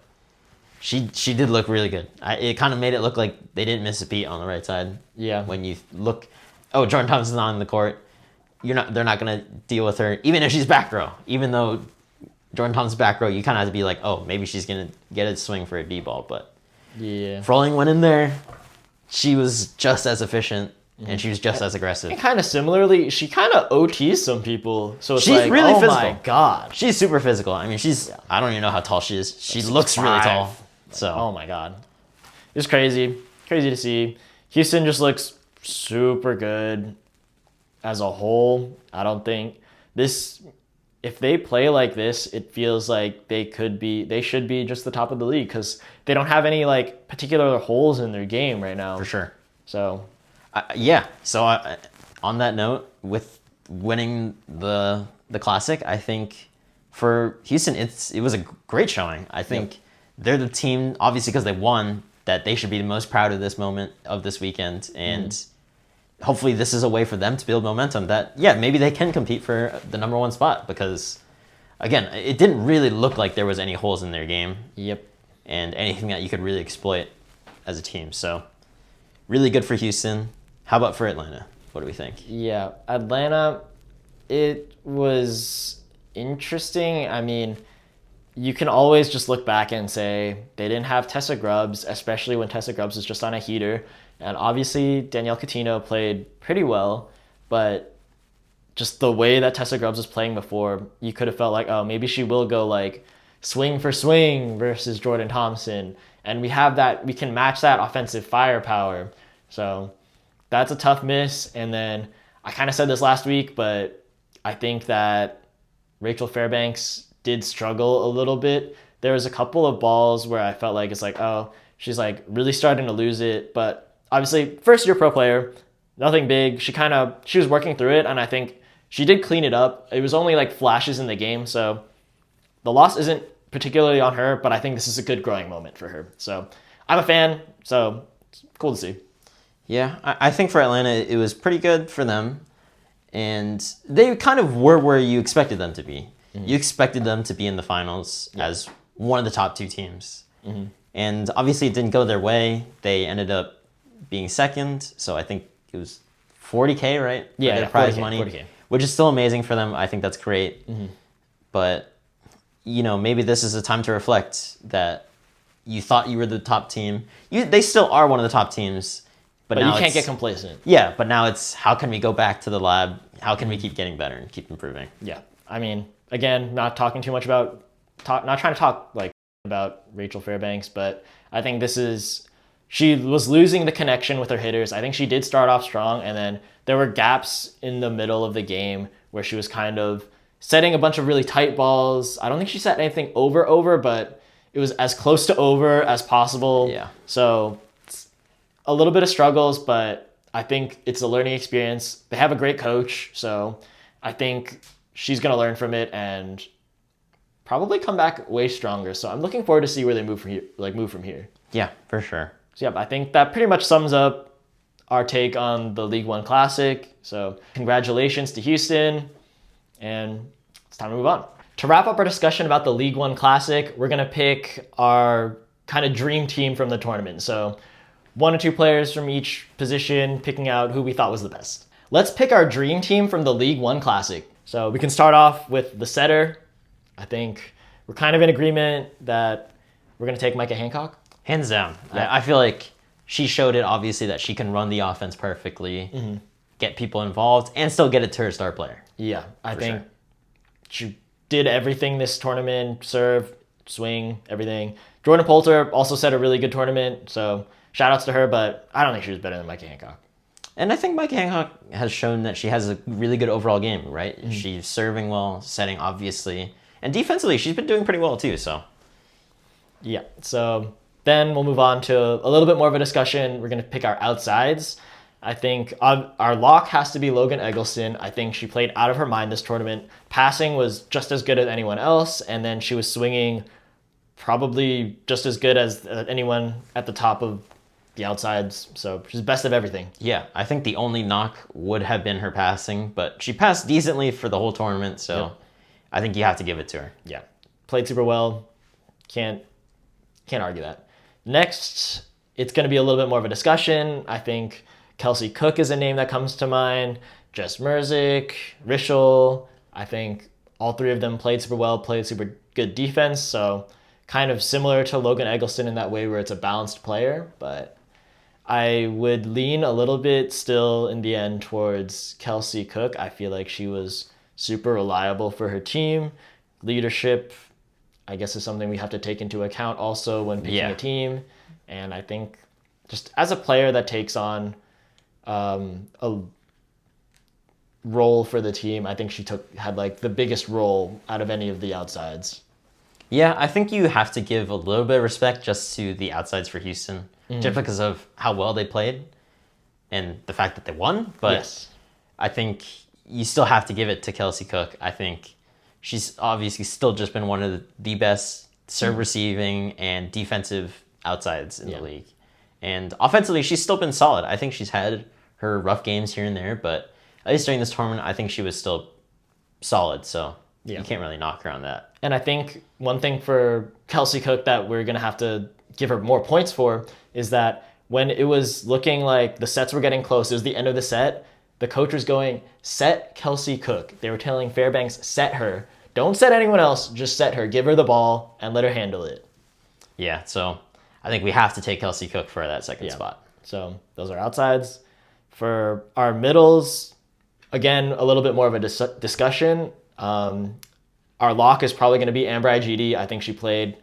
she did look really good. It kind of made it look like they didn't miss a beat on the right side. Yeah. When you look, Jordan Thompson's on the court, they're not gonna deal with her, even if she's back row. Even though Jordan Thompson's back row, you kind of have to be like, maybe she's gonna get a swing for a D ball. But yeah, Froling went in there. She was just as efficient. And she was just as aggressive. And kind of similarly, she kind of OTs some people. So it's she's like, really physical. My God. She's super physical. I mean, I don't even know how tall she is. She looks really tall. So. Oh my God. It's crazy. Crazy to see. Houston just looks super good as a whole. I don't think if they play like this, it feels like they should be just the top of the league because they don't have any like particular holes in their game right now. For sure. So. So on that note, with winning the Classic, I think for Houston, it was a great showing. I think they're the team, obviously because they won, that they should be the most proud of this moment of this weekend. And hopefully this is a way for them to build momentum that, maybe they can compete for the number 1 spot because, again, it didn't really look like there was any holes in their game. Yep. And anything that you could really exploit as a team. So really good for Houston. How about for Atlanta? What do we think? Yeah, Atlanta, it was interesting. I mean, you can always just look back and say they didn't have Tessa Grubbs, especially when Tessa Grubbs is just on a heater. And obviously, Danielle Coutinho played pretty well, but just the way that Tessa Grubbs was playing before, you could have felt like, maybe she will go like swing for swing versus Jordan Thompson. And we can match that offensive firepower. So that's a tough miss. And then I kind of said this last week, but I think that Rachel Fairbanks did struggle a little bit. There was a couple of balls where I felt like it's like, she's like really starting to lose it. But obviously, first year pro player, nothing big. She was working through it, and I think she did clean it up. It was only like flashes in the game, so the loss isn't particularly on her, but I think this is a good growing moment for her. So I'm a fan, so it's cool to see. Yeah, I think for Atlanta, it was pretty good for them. And they kind of were where you expected them to be. Mm-hmm. You expected them to be in the finals as one of the top 2 teams. Mm-hmm. And obviously it didn't go their way. They ended up being second. So I think it was $40K, right? Yeah, their prize 40K, money, 40K. Which is still amazing for them. I think that's great. Mm-hmm. But, maybe this is a time to reflect that you thought you were the top team. They still are one of the top teams. But now you can't get complacent. Yeah, but now it's how can we go back to the lab? How can we keep getting better and keep improving? Yeah, I mean, again, not talking too much not trying to talk like about Rachel Fairbanks, but I think she was losing the connection with her hitters. I think she did start off strong, and then there were gaps in the middle of the game where she was kind of setting a bunch of really tight balls. I don't think she set anything over, but it was as close to over as possible. Yeah. So a little bit of struggles, but I think it's a learning experience. They have a great coach, so I think she's going to learn from it and probably come back way stronger. So I'm looking forward to see where they move from here. Yeah, for sure. So I think that pretty much sums up our take on the League One Classic. So congratulations to Houston, and it's time to move on. To wrap up our discussion about the League One Classic, we're going to pick our kind of dream team from the tournament. So 1 or 2 players from each position, picking out who we thought was the best. Let's pick our dream team from the League One Classic. So we can start off with the setter. I think we're kind of in agreement that we're going to take Micah Hancock. Hands down. Yeah. I feel like she showed it, obviously, that she can run the offense perfectly, get people involved, and still get it to her star player. Yeah, I think she did everything this tournament, serve, swing, everything. Jordan Poulter also set a really good tournament, so shout outs to her, but I don't think she was better than Mikey Hancock. And I think Mikey Hancock has shown that she has a really good overall game, right? She's serving well, setting, obviously. And defensively, she's been doing pretty well, too, so. Yeah, so then we'll move on to a little bit more of a discussion. We're going to pick our outsides. I think our lock has to be Logan Eggleston. I think she played out of her mind this tournament. Passing was just as good as anyone else, and then she was swinging probably just as good as anyone at the top of the outsides. So she's best of everything. Yeah, I think the only knock would have been her passing, but she passed decently for the whole tournament, so I think you have to give it to her. Yeah, played super well. Can't argue that. Next, it's going to be a little bit more of a discussion. I think Kelsey Cook is a name that comes to mind. Jess Merzick, Rishel. I think all three of them played super well, played super good defense. So kind of similar to Logan Eggleston in that way where it's a balanced player. But I would lean a little bit still in the end towards Kelsey Cook. I feel like she was super reliable for her team. Leadership, I guess, is something we have to take into account also when picking a team. And I think just as a player that takes on a role for the team, I think she had like the biggest role out of any of the outsides. Yeah, I think you have to give a little bit of respect just to the outsides for Houston, just because of how well they played and the fact that they won. But I think you still have to give it to Kelsey Cook. I think she's obviously still just been one of the best serve receiving and defensive outsides in the league. And offensively, she's still been solid. I think she's had her rough games here and there, but at least during this tournament, I think she was still solid. So you can't really knock her on that. And I think one thing for Kelsey Cook that we're going to have to give her more points for is that when it was looking like the sets were getting close, it was the end of the set, the coach was going, set Kelsey Cook. They were telling Fairbanks, set her. Don't set anyone else, just set her. Give her the ball and let her handle it. Yeah, so I think we have to take Kelsey Cook for that second spot. So those are outsides. For our middles, again, a little bit more of a discussion. Our lock is probably going to be Amber Igidi. I think she played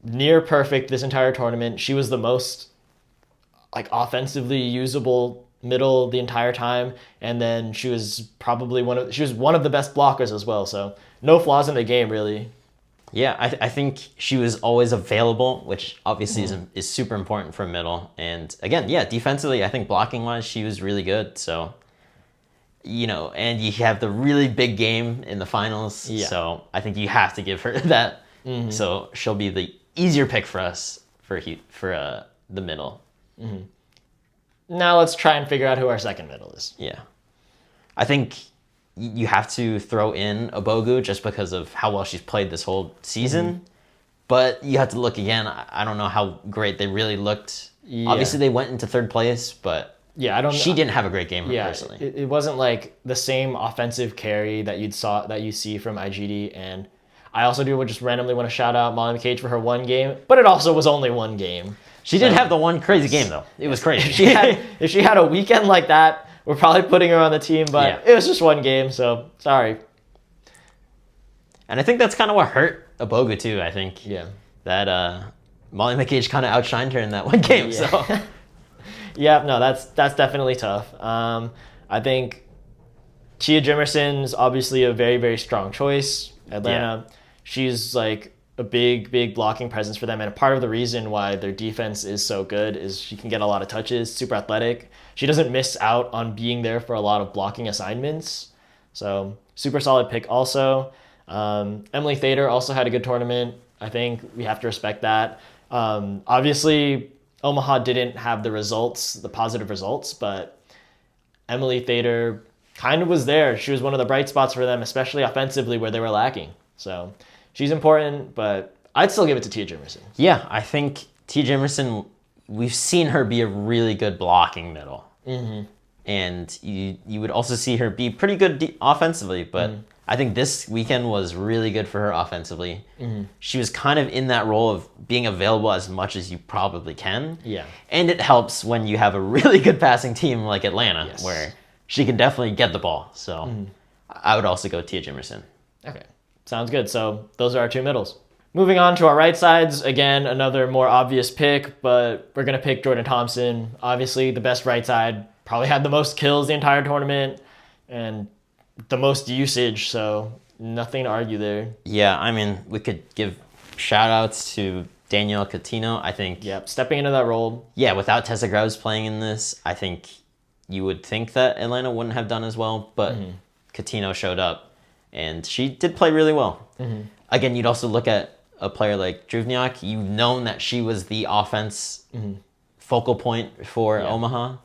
near perfect this entire tournament. She was the most like offensively usable middle the entire time, and then she was probably one of the best blockers as well. So no flaws in the game really. Yeah, I think she was always available, which obviously is super important for a middle. And again, defensively, I think blocking-wise, she was really good. So, and you have the really big game in the finals. Yeah. So I think you have to give her that. So she'll be the easier pick for us for the middle. Now let's try and figure out who our second middle is. Yeah. I think you have to throw in Obogu just because of how well she's played this whole season. But you have to look again. I don't know how great they really looked. Yeah. Obviously, they went into third place, but she didn't have a great game personally. It wasn't like the same offensive carry that you see from IGD. And I also do just randomly want to shout out Molly McCage for her one game, but it also was only one game. She did have the one crazy game, though. It was crazy. If she had a weekend like that, we're probably putting her on the team, but it was just one game, so sorry. And I think that's kind of what hurt Obogu, too, I think. That Molly McCage kind of outshined her in that one game, so. No, that's definitely tough. I think Tia Jimerson's obviously a very, very strong choice. Atlanta, she's like a big blocking presence for them, and a part of the reason why their defense is so good is she can get a lot of touches, super athletic. She doesn't miss out on being there for a lot of blocking assignments. So super solid pick also. Emily Thader also had a good tournament. I think we have to respect that. Obviously, Omaha didn't have the positive results, but Emily Thader kind of was there. She was one of the bright spots for them, especially offensively where they were lacking. So she's important, but I'd still give it to Tia Jimerson. Yeah, I think Tia Jimerson, we've seen her be a really good blocking middle. And you would also see her be pretty good offensively, but I think this weekend was really good for her offensively. She was kind of in that role of being available as much as you probably can. Yeah. And it helps when you have a really good passing team like Atlanta, Yes. where she can definitely get the ball. So I would also go Tia Jimerson. Okay. Sounds good. So those are our two middles. Moving on to our right sides, again, another more obvious pick, but we're going to pick Jordan Thompson. Obviously, the best right side, probably had the most kills the entire tournament, and the most usage, so nothing to argue there. Yeah, I mean, we could give shout-outs to Danielle Coutinho. I think, Yep, stepping into that role. yeah, without Tessa Groves playing in this, I think you would think that Atlanta wouldn't have done as well, but Coutinho showed up, and she did play really well. Again, you'd also look at a player like Druvniak. You've known that she was the offense focal point for Omaha,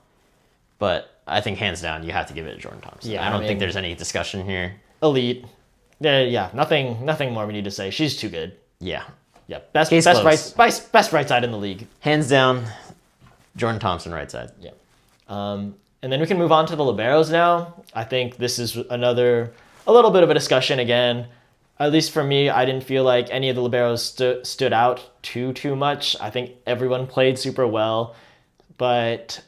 but I think hands down you have to give it to Jordan Thompson. Yeah, I don't think there's any discussion here. Elite. Yeah, nothing more we need to say. She's too good. Yeah, Yeah, best Case closed. right side in the league. hands down, Jordan Thompson right side. Yeah. And then we can move on to the liberos now. I think this is a little bit of a discussion again. At least for me, I didn't feel like any of the liberos stood out too much. I think everyone played super well, but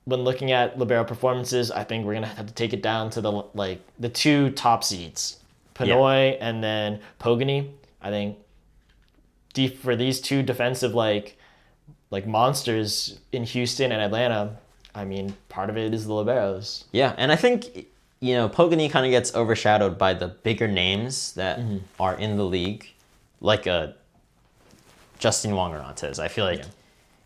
when looking at libero performances, I think we're gonna have to take it down to the two top seeds, Pinoy and then Pogany. I think for these two defensive like monsters in Houston and Atlanta, I mean, part of it is the liberos. Yeah, and I think, Pogany kind of gets overshadowed by the bigger names that are in the league, like Justin Wong-Orantes. I feel like,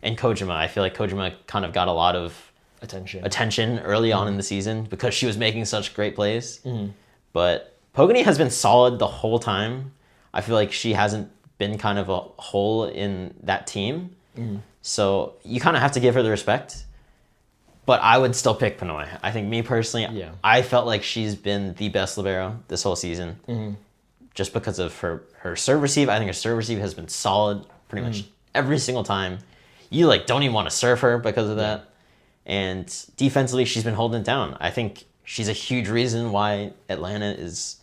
and Kojima. I feel like Kojima kind of got a lot of attention early on in the season because she was making such great plays. But Pogany has been solid the whole time. I feel like she hasn't been kind of a hole in that team. So you kind of have to give her the respect. But I would still pick Pinoy. I think me personally, I felt like she's been the best libero this whole season. Just because of her serve receive. I think her serve receive has been solid pretty much every single time. You don't even want to serve her because of that. And defensively, she's been holding it down. I think she's a huge reason why Atlanta is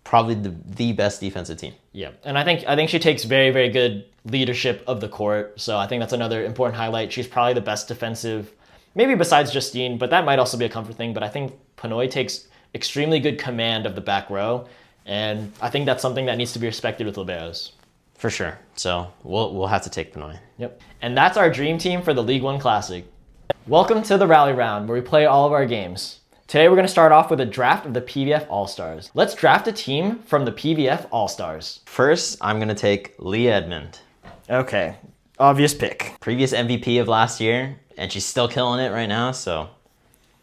probably the best defensive team. Yeah, and I think she takes very, very good leadership of the court. So I think that's another important highlight. She's probably the best defensive, maybe besides Justine, but that might also be a comfort thing. But I think Pinoy takes extremely good command of the back row, and I think that's something that needs to be respected with liberos. For sure. So we'll have to take Pinoy. Yep. And that's our dream team for the League One Classic. Welcome to the Rally Round, where we play all of our games. Today we're going to start off with a draft of the PVF All Stars. Let's draft a team from the PVF All Stars. First, I'm going to take Leah Edmond. Okay. Obvious pick. Previous MVP of last year, and she's still killing it right now, so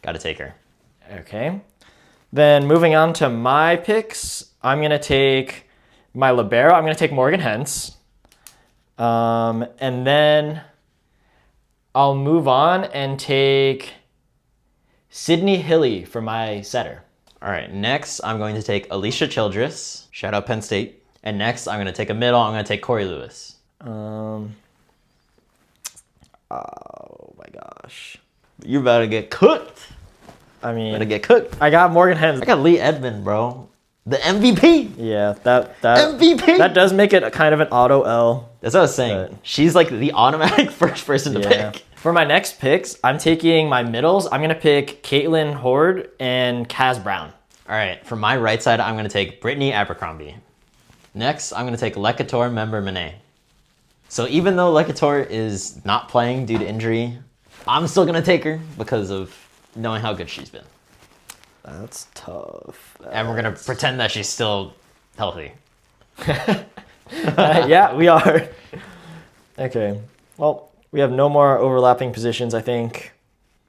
got to take her. Okay. Then moving on to my picks, I'm going to take my libero. I'm going to take Morgan Hentz. And then I'll move on and take Sydney Hilly for my setter. All right, next I'm going to take Alicia Childress. Shout out Penn State. And next I'm going to take a middle. I'm going to take Corey Lewis. Oh my gosh. You're about to get cooked. I mean, About to get cooked. I got Morgan Hentz. I got Lee Edmond, bro. The MVP. Yeah, that MVP. That does make it a kind of an auto L. That's what I was saying. But She's like the automatic first person to pick. For my next picks, I'm taking my middles. I'm going to pick Caitlin Horde and Kaz Brown. All right, for my right side, I'm going to take Brittany Abercrombie. Next, I'm going to take Lekator Member Monet. So even though Lekator is not playing due to injury, I'm still going to take her because of knowing how good she's been. That's tough. And we're going to pretend that she's still healthy. Yeah, we are. Okay. Well, we have no more overlapping positions, I think.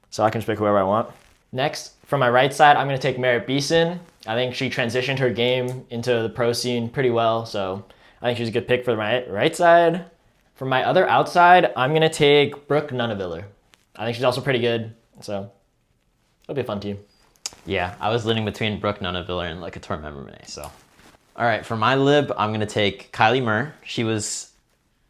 So I can just pick whoever I want. Next, from my right side, I'm going to take Merritt Beeson. I think she transitioned her game into the pro scene pretty well. So I think she's a good pick for my right side. For my other outside, I'm going to take Brooke Nunaviller. I think she's also pretty good. So it'll be a fun team. Yeah, I was leaning between Brooke Nunaviller and Lekator Member Monet. So, all right, for my lib, I'm going to take Kylie Murr. She was,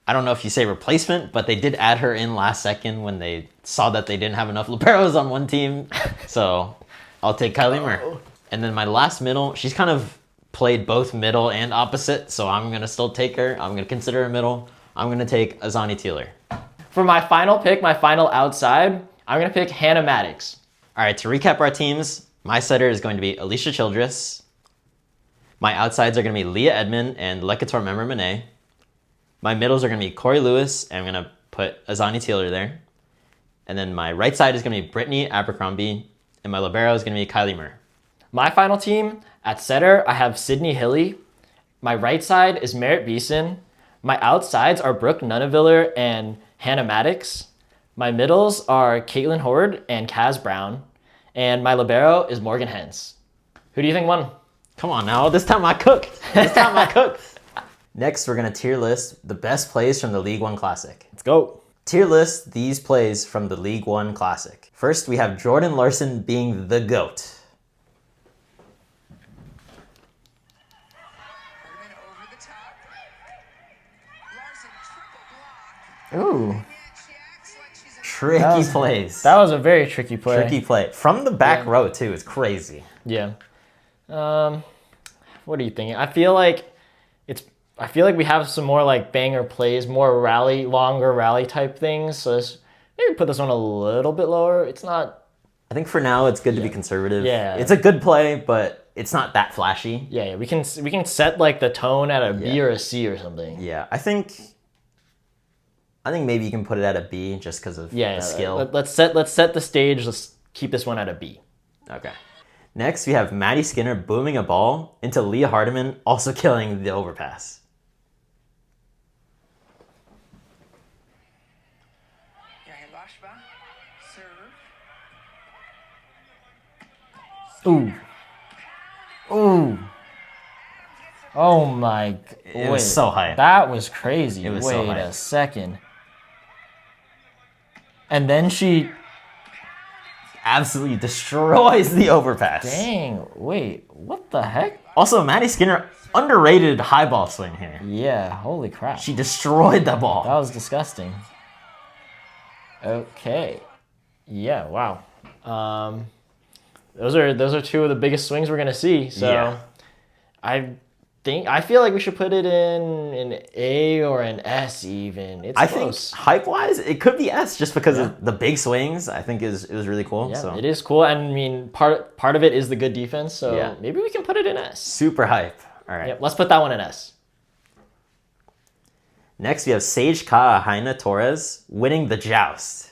I don't know if you say replacement, but they did add her in last second when they saw that they didn't have enough liberos on one team. So I'll take Kylie Murr. And then my last middle, she's kind of played both middle and opposite, so I'm going to still take her. I'm going to consider her middle. I'm going to take Azani Taylor. For my final pick, my final outside, I'm going to pick Hannah Maddox. All right, to recap our teams, my setter is going to be Alicia Childress. My outsides are going to be Leah Edmond and Lekator Member-Monet. My middles are going to be Corey Lewis, and I'm going to put Azani Taylor there. And then my right side is going to be Brittany Abercrombie, and my libero is going to be Kylie Murr. My final team, at setter, I have Sydney Hilly. My right side is Merritt Beeson. My outsides are Brooke Nuneviller and Hannah Maddox. My middles are Caitlin Horde and Kaz Brown. And my libero is Morgan Hens. Who do you think won? Come on now, this time I cooked. This time I cooked. Next, we're going to tier list the best plays from the League One Classic. Let's go. Tier list these plays from the League One Classic. First, we have Jordan Larson being the GOAT. Ooh. Tricky plays. That was a very tricky play. Tricky play. From the back row, too. It's crazy. Yeah. What are you thinking? I feel like we have some more like banger plays, more rally, longer rally type things. So maybe put this one a little bit lower. It's not. I think for now it's good to be conservative. Yeah. It's a good play, but it's not that flashy. Yeah. We can set like the tone at a B or a C or something. Yeah. I think maybe you can put it at a B just because of the skill. Let's set the stage. Let's keep this one at a B. Okay. Next, we have Maddie Skinner booming a ball into Leah Hardiman, also killing the overpass. Ooh. Ooh. Oh my. It was so high. That was crazy. It was Wait so high. a second. And then she absolutely destroys the overpass. Dang, wait, what the heck? Also, Maddie Skinner, underrated high ball swing here. Yeah, holy crap. She destroyed the ball. That was disgusting. Okay. Yeah, wow. Those are two of the biggest swings we're gonna see. So yeah. I feel like we should put it in an A or an S even. It's close. Think hype-wise, it could be S just because of the big swings. I think it was really cool. Yeah, so. It is cool. And I mean, part of it is the good defense. So maybe we can put it in S. Super hype. All right. Yep, let's put that one in S. Next, we have Sage Kahaina Torres winning the joust.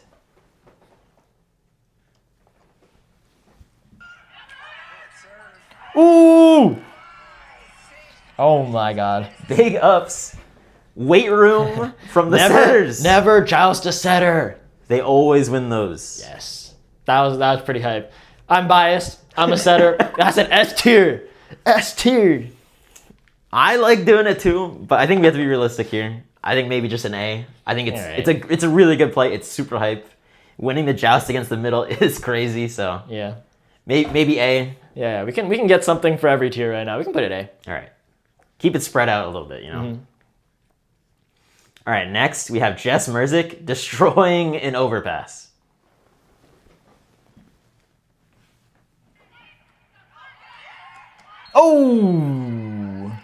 Ooh! Oh my god. Big ups. Weight room from the setters. Never joust a setter. They always win those. Yes. That was pretty hype. I'm biased. I'm a setter. That's an S tier. S tier. I like doing it too, but I think we have to be realistic here. I think maybe just an A. I think it's a really good play. It's super hype. Winning the joust against the middle is crazy, so yeah. Maybe A. Yeah, we can get something for every tier right now. We can put it A. All right. Keep it spread out a little bit, you know? Mm-hmm. All right, next we have Jess Merzick destroying an overpass. Oh!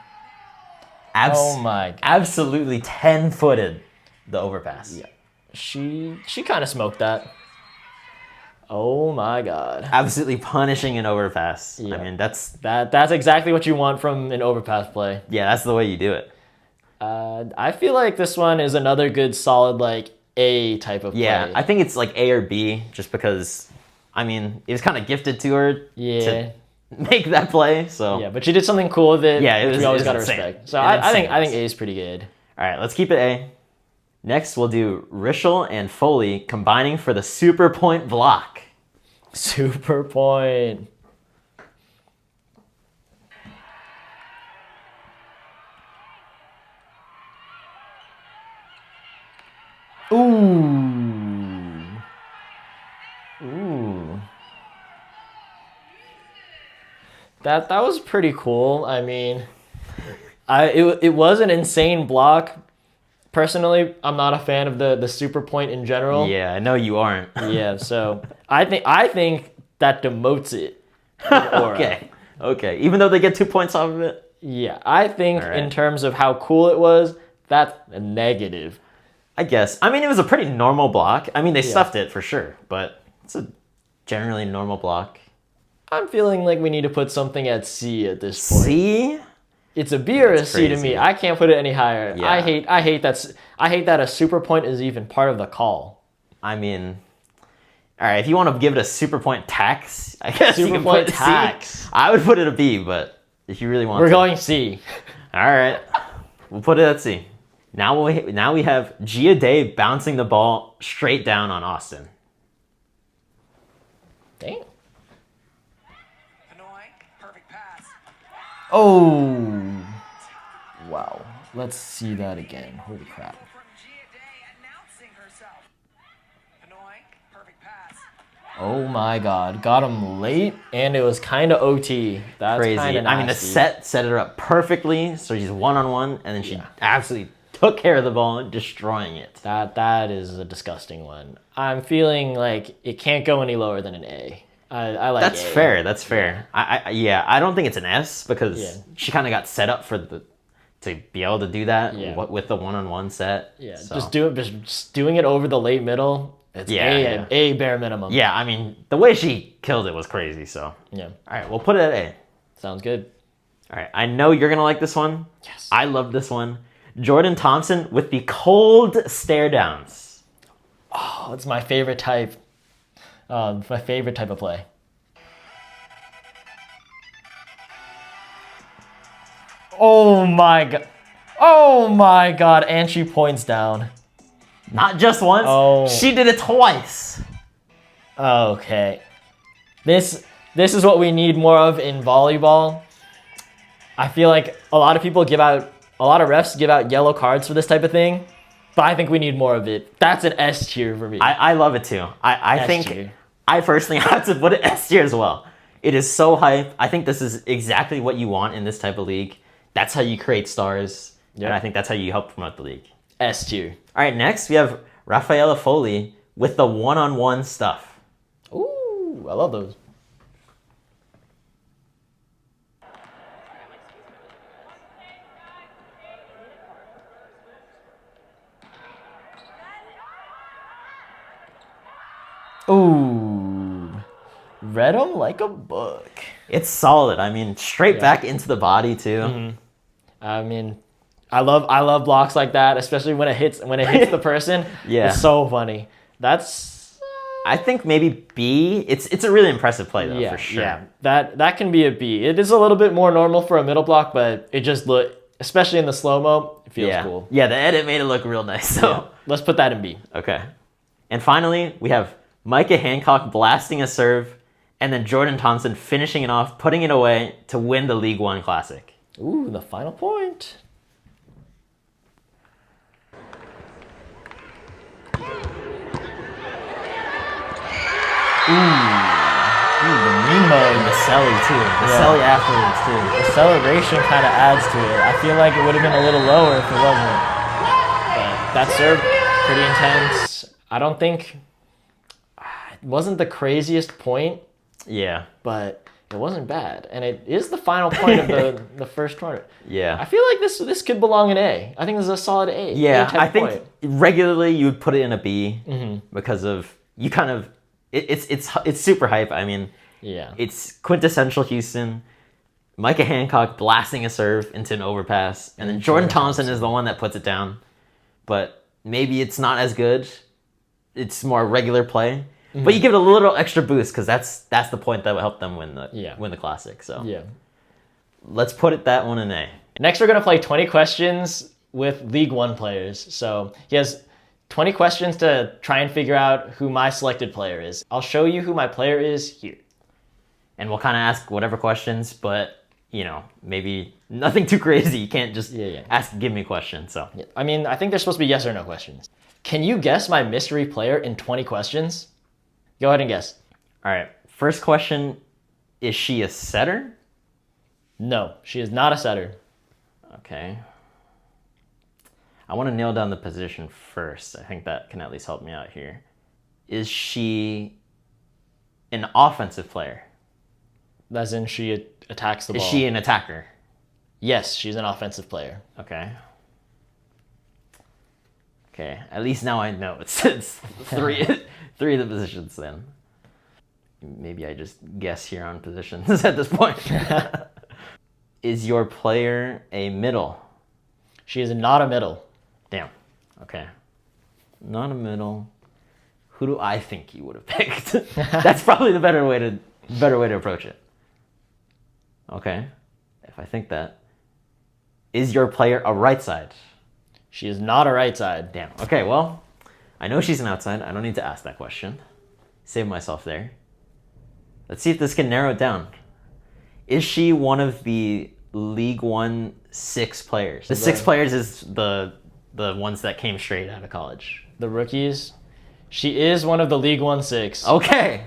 Oh my God. Absolutely 10-footed the overpass. Yeah. She kind of smoked that. Oh my God. Absolutely punishing an overpass. Yeah. I mean, that's exactly what you want from an overpass play. Yeah, that's the way you do it. I feel like this one is another good solid like A type of play. Yeah, I think it's like A or B just because, I mean, it was kind of gifted to her to make that play. So yeah, but she did something cool with it. Yeah, we always gotta respect. So I think A is pretty good. All right, let's keep it A. Next, we'll do Rischel and Foley combining for the super point block. Super point. Ooh. Ooh. That was pretty cool. I mean, it was an insane block. Personally, I'm not a fan of the super point in general. Yeah, I know you aren't. Yeah, so I think that demotes it. Okay. Even though they get 2 points off of it. Yeah, I think in terms of how cool it was, that's a negative. I guess. I mean, it was a pretty normal block. I mean, they stuffed it for sure, but it's a generally normal block. I'm feeling like we need to put something at C at this point. C? It's a B or a C to me. I can't put it any higher. Yeah. I hate that a super point is even part of the call. I mean, all right, if you want to give it a super point tax, I guess you can put tax. C. I would put it a B, but if you really want We're going C. All right. We'll put it at C. Now we have Gia Day bouncing the ball straight down on Austin. Damn. Perfect pass. Oh. Wow. Let's see that again. Holy crap. Oh my god. Got him late, and it was kind of OT. That's crazy. Kinda nasty. I mean, the set it up perfectly, so she's one-on-one, and then she absolutely took care of the ball, destroying it. That is a disgusting one. I'm feeling like it can't go any lower than an A. I like That's A. fair. That's fair. I don't think it's an S because she kind of got set up for to be able to do that with the one-on-one set. Yeah, so. just doing it over the late middle. It's A bare minimum. Yeah, I mean, the way she killed it was crazy, so. Yeah. All right, we'll put it at A. Sounds good. All right, I know you're going to like this one. Yes. I love this one. Jordan Thompson with the cold stare downs. Oh, it's my favorite type. My favorite type of play. Oh my god. Oh my god, and she points down. Not just once. Oh. She did it twice. Okay. This is what we need more of in volleyball. I feel like a lot of refs give out yellow cards for this type of thing, but I think we need more of it. That's an S tier for me. I love it too. I think tier. I personally have to put it S tier as well. It is so hype. I think this is exactly what you want in this type of league. That's how you create stars, and I think that's how you help promote the league. S tier. All right, next we have Rafaela Foley with the one-on-one stuff. Ooh, I love those. Ooh, read them like a book. It's solid. I mean, straight back into the body too. Mm-hmm. I mean, I love blocks like that, especially when it hits the person. Yeah, it's so funny. That's I think maybe B. It's a really impressive play though, for sure. Yeah, that can be a B. It is a little bit more normal for a middle block, but it just especially in the slow mo, it feels cool. Yeah, the edit made it look real nice. So let's put that in B. Okay, and finally we have Micah Hancock blasting a serve, and then Jordan Thompson finishing it off, putting it away to win the League One Classic. Ooh, the final point. Ooh, the Nemo. And the Selly too. The Selly afterwards too. The celebration kind of adds to it. I feel like it would have been a little lower if it wasn't. But that serve, pretty intense. I don't think it wasn't the craziest point. Yeah. But it wasn't bad. And it is the final point of the first tournament. Yeah. I feel like this could belong in A. I think this is a solid A. Yeah, A I think point. regularly you would put it in a B because of you kind of it's super hype. I mean, it's quintessential Houston. Micah Hancock blasting a serve into an overpass, and then Jordan Thompson is the one that puts it down. But maybe it's not as good. It's more regular play. But you give it a little extra boost because that's the point that will help them win the Classic. So let's put that one in A. Next, we're gonna play 20 questions with League One players. So he has 20 questions to try and figure out who my selected player is. I'll show you who my player is here. And we'll kind of ask whatever questions, but, maybe nothing too crazy. You can't just give me a question. So I mean, I think they're supposed to be yes or no questions. Can you guess my mystery player in 20 questions? Go ahead and guess. All right. First question, is she a setter? No, she is not a setter. Okay. I want to nail down the position first. I think that can at least help me out here. Is she an offensive player? As in she attacks the ball. Is she an attacker? Yes, she's an offensive player. Okay. Okay, at least now I know it's three of the positions then. Maybe I just guess here on positions at this point. Is your player a middle? She is not a middle. Damn. Okay. Not a middle. Who do I think you would have picked? That's probably the better way to approach it. Okay. If I think that. Is your player a right side? She is not a right side. Damn. Okay, well, I know she's an outside. I don't need to ask that question. Save myself there. Let's see if this can narrow it down. Is she one of the League One 6 players? The 6 players is the ones that came straight out of college. The rookies. She is one of the League One 6. Okay.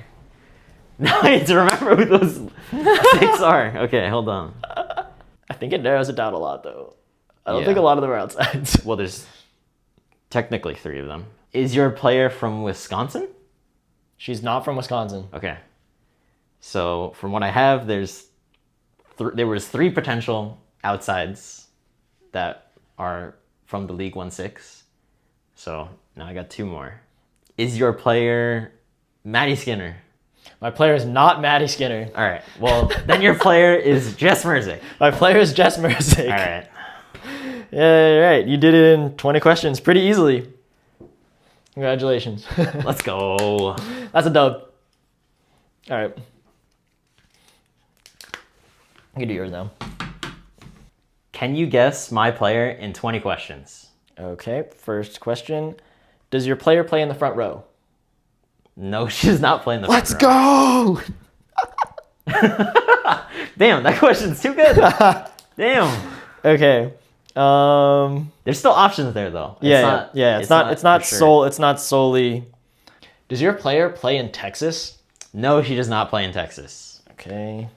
Now I need to remember who those 6 are. Okay, hold on. I think it narrows it down a lot, though. I don't think a lot of them are outsides. Well, there's technically 3 of them. Is your player from Wisconsin? She's not from Wisconsin. Okay. So from what I have, there was 3 potential outsides that are from the League 1-6. So now I got 2 more. Is your player Maddie Skinner? My player is not Maddie Skinner. All right. Well, then your player is Jess Merzick. My player is Jess Merzick. All right. Yeah, right. You did it in 20 questions pretty easily. Congratulations. Let's go. That's a dub. All right. You can do yours now. Can you guess my player in 20 questions? Okay, first question. Does your player play in the front row? No, she's not playing the Let's front row. go! Damn, that question's too good. Damn. Okay. There's still options there though. It's not solely. Does your player play in Texas? No, she does not play in Texas. Okay.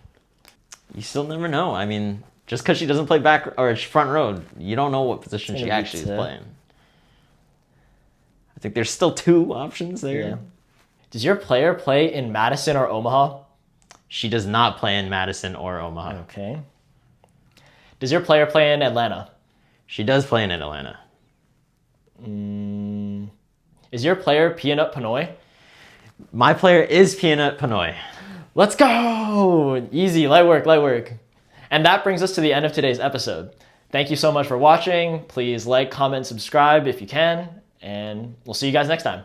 You still never know. I mean, just because she doesn't play back or front row, you don't know what position she actually is playing. I think there's still 2 options there. Yeah. Does your player play in Madison or Omaha? She does not play in Madison or Omaha. Okay. Does your player play in Atlanta? She does play in Atlanta. Is your player Peanut Panoy? My player is Peanut Panoy. Let's go! Easy, light work. And that brings us to the end of today's episode. Thank you so much for watching. Please like, comment, subscribe if you can, and we'll see you guys next time.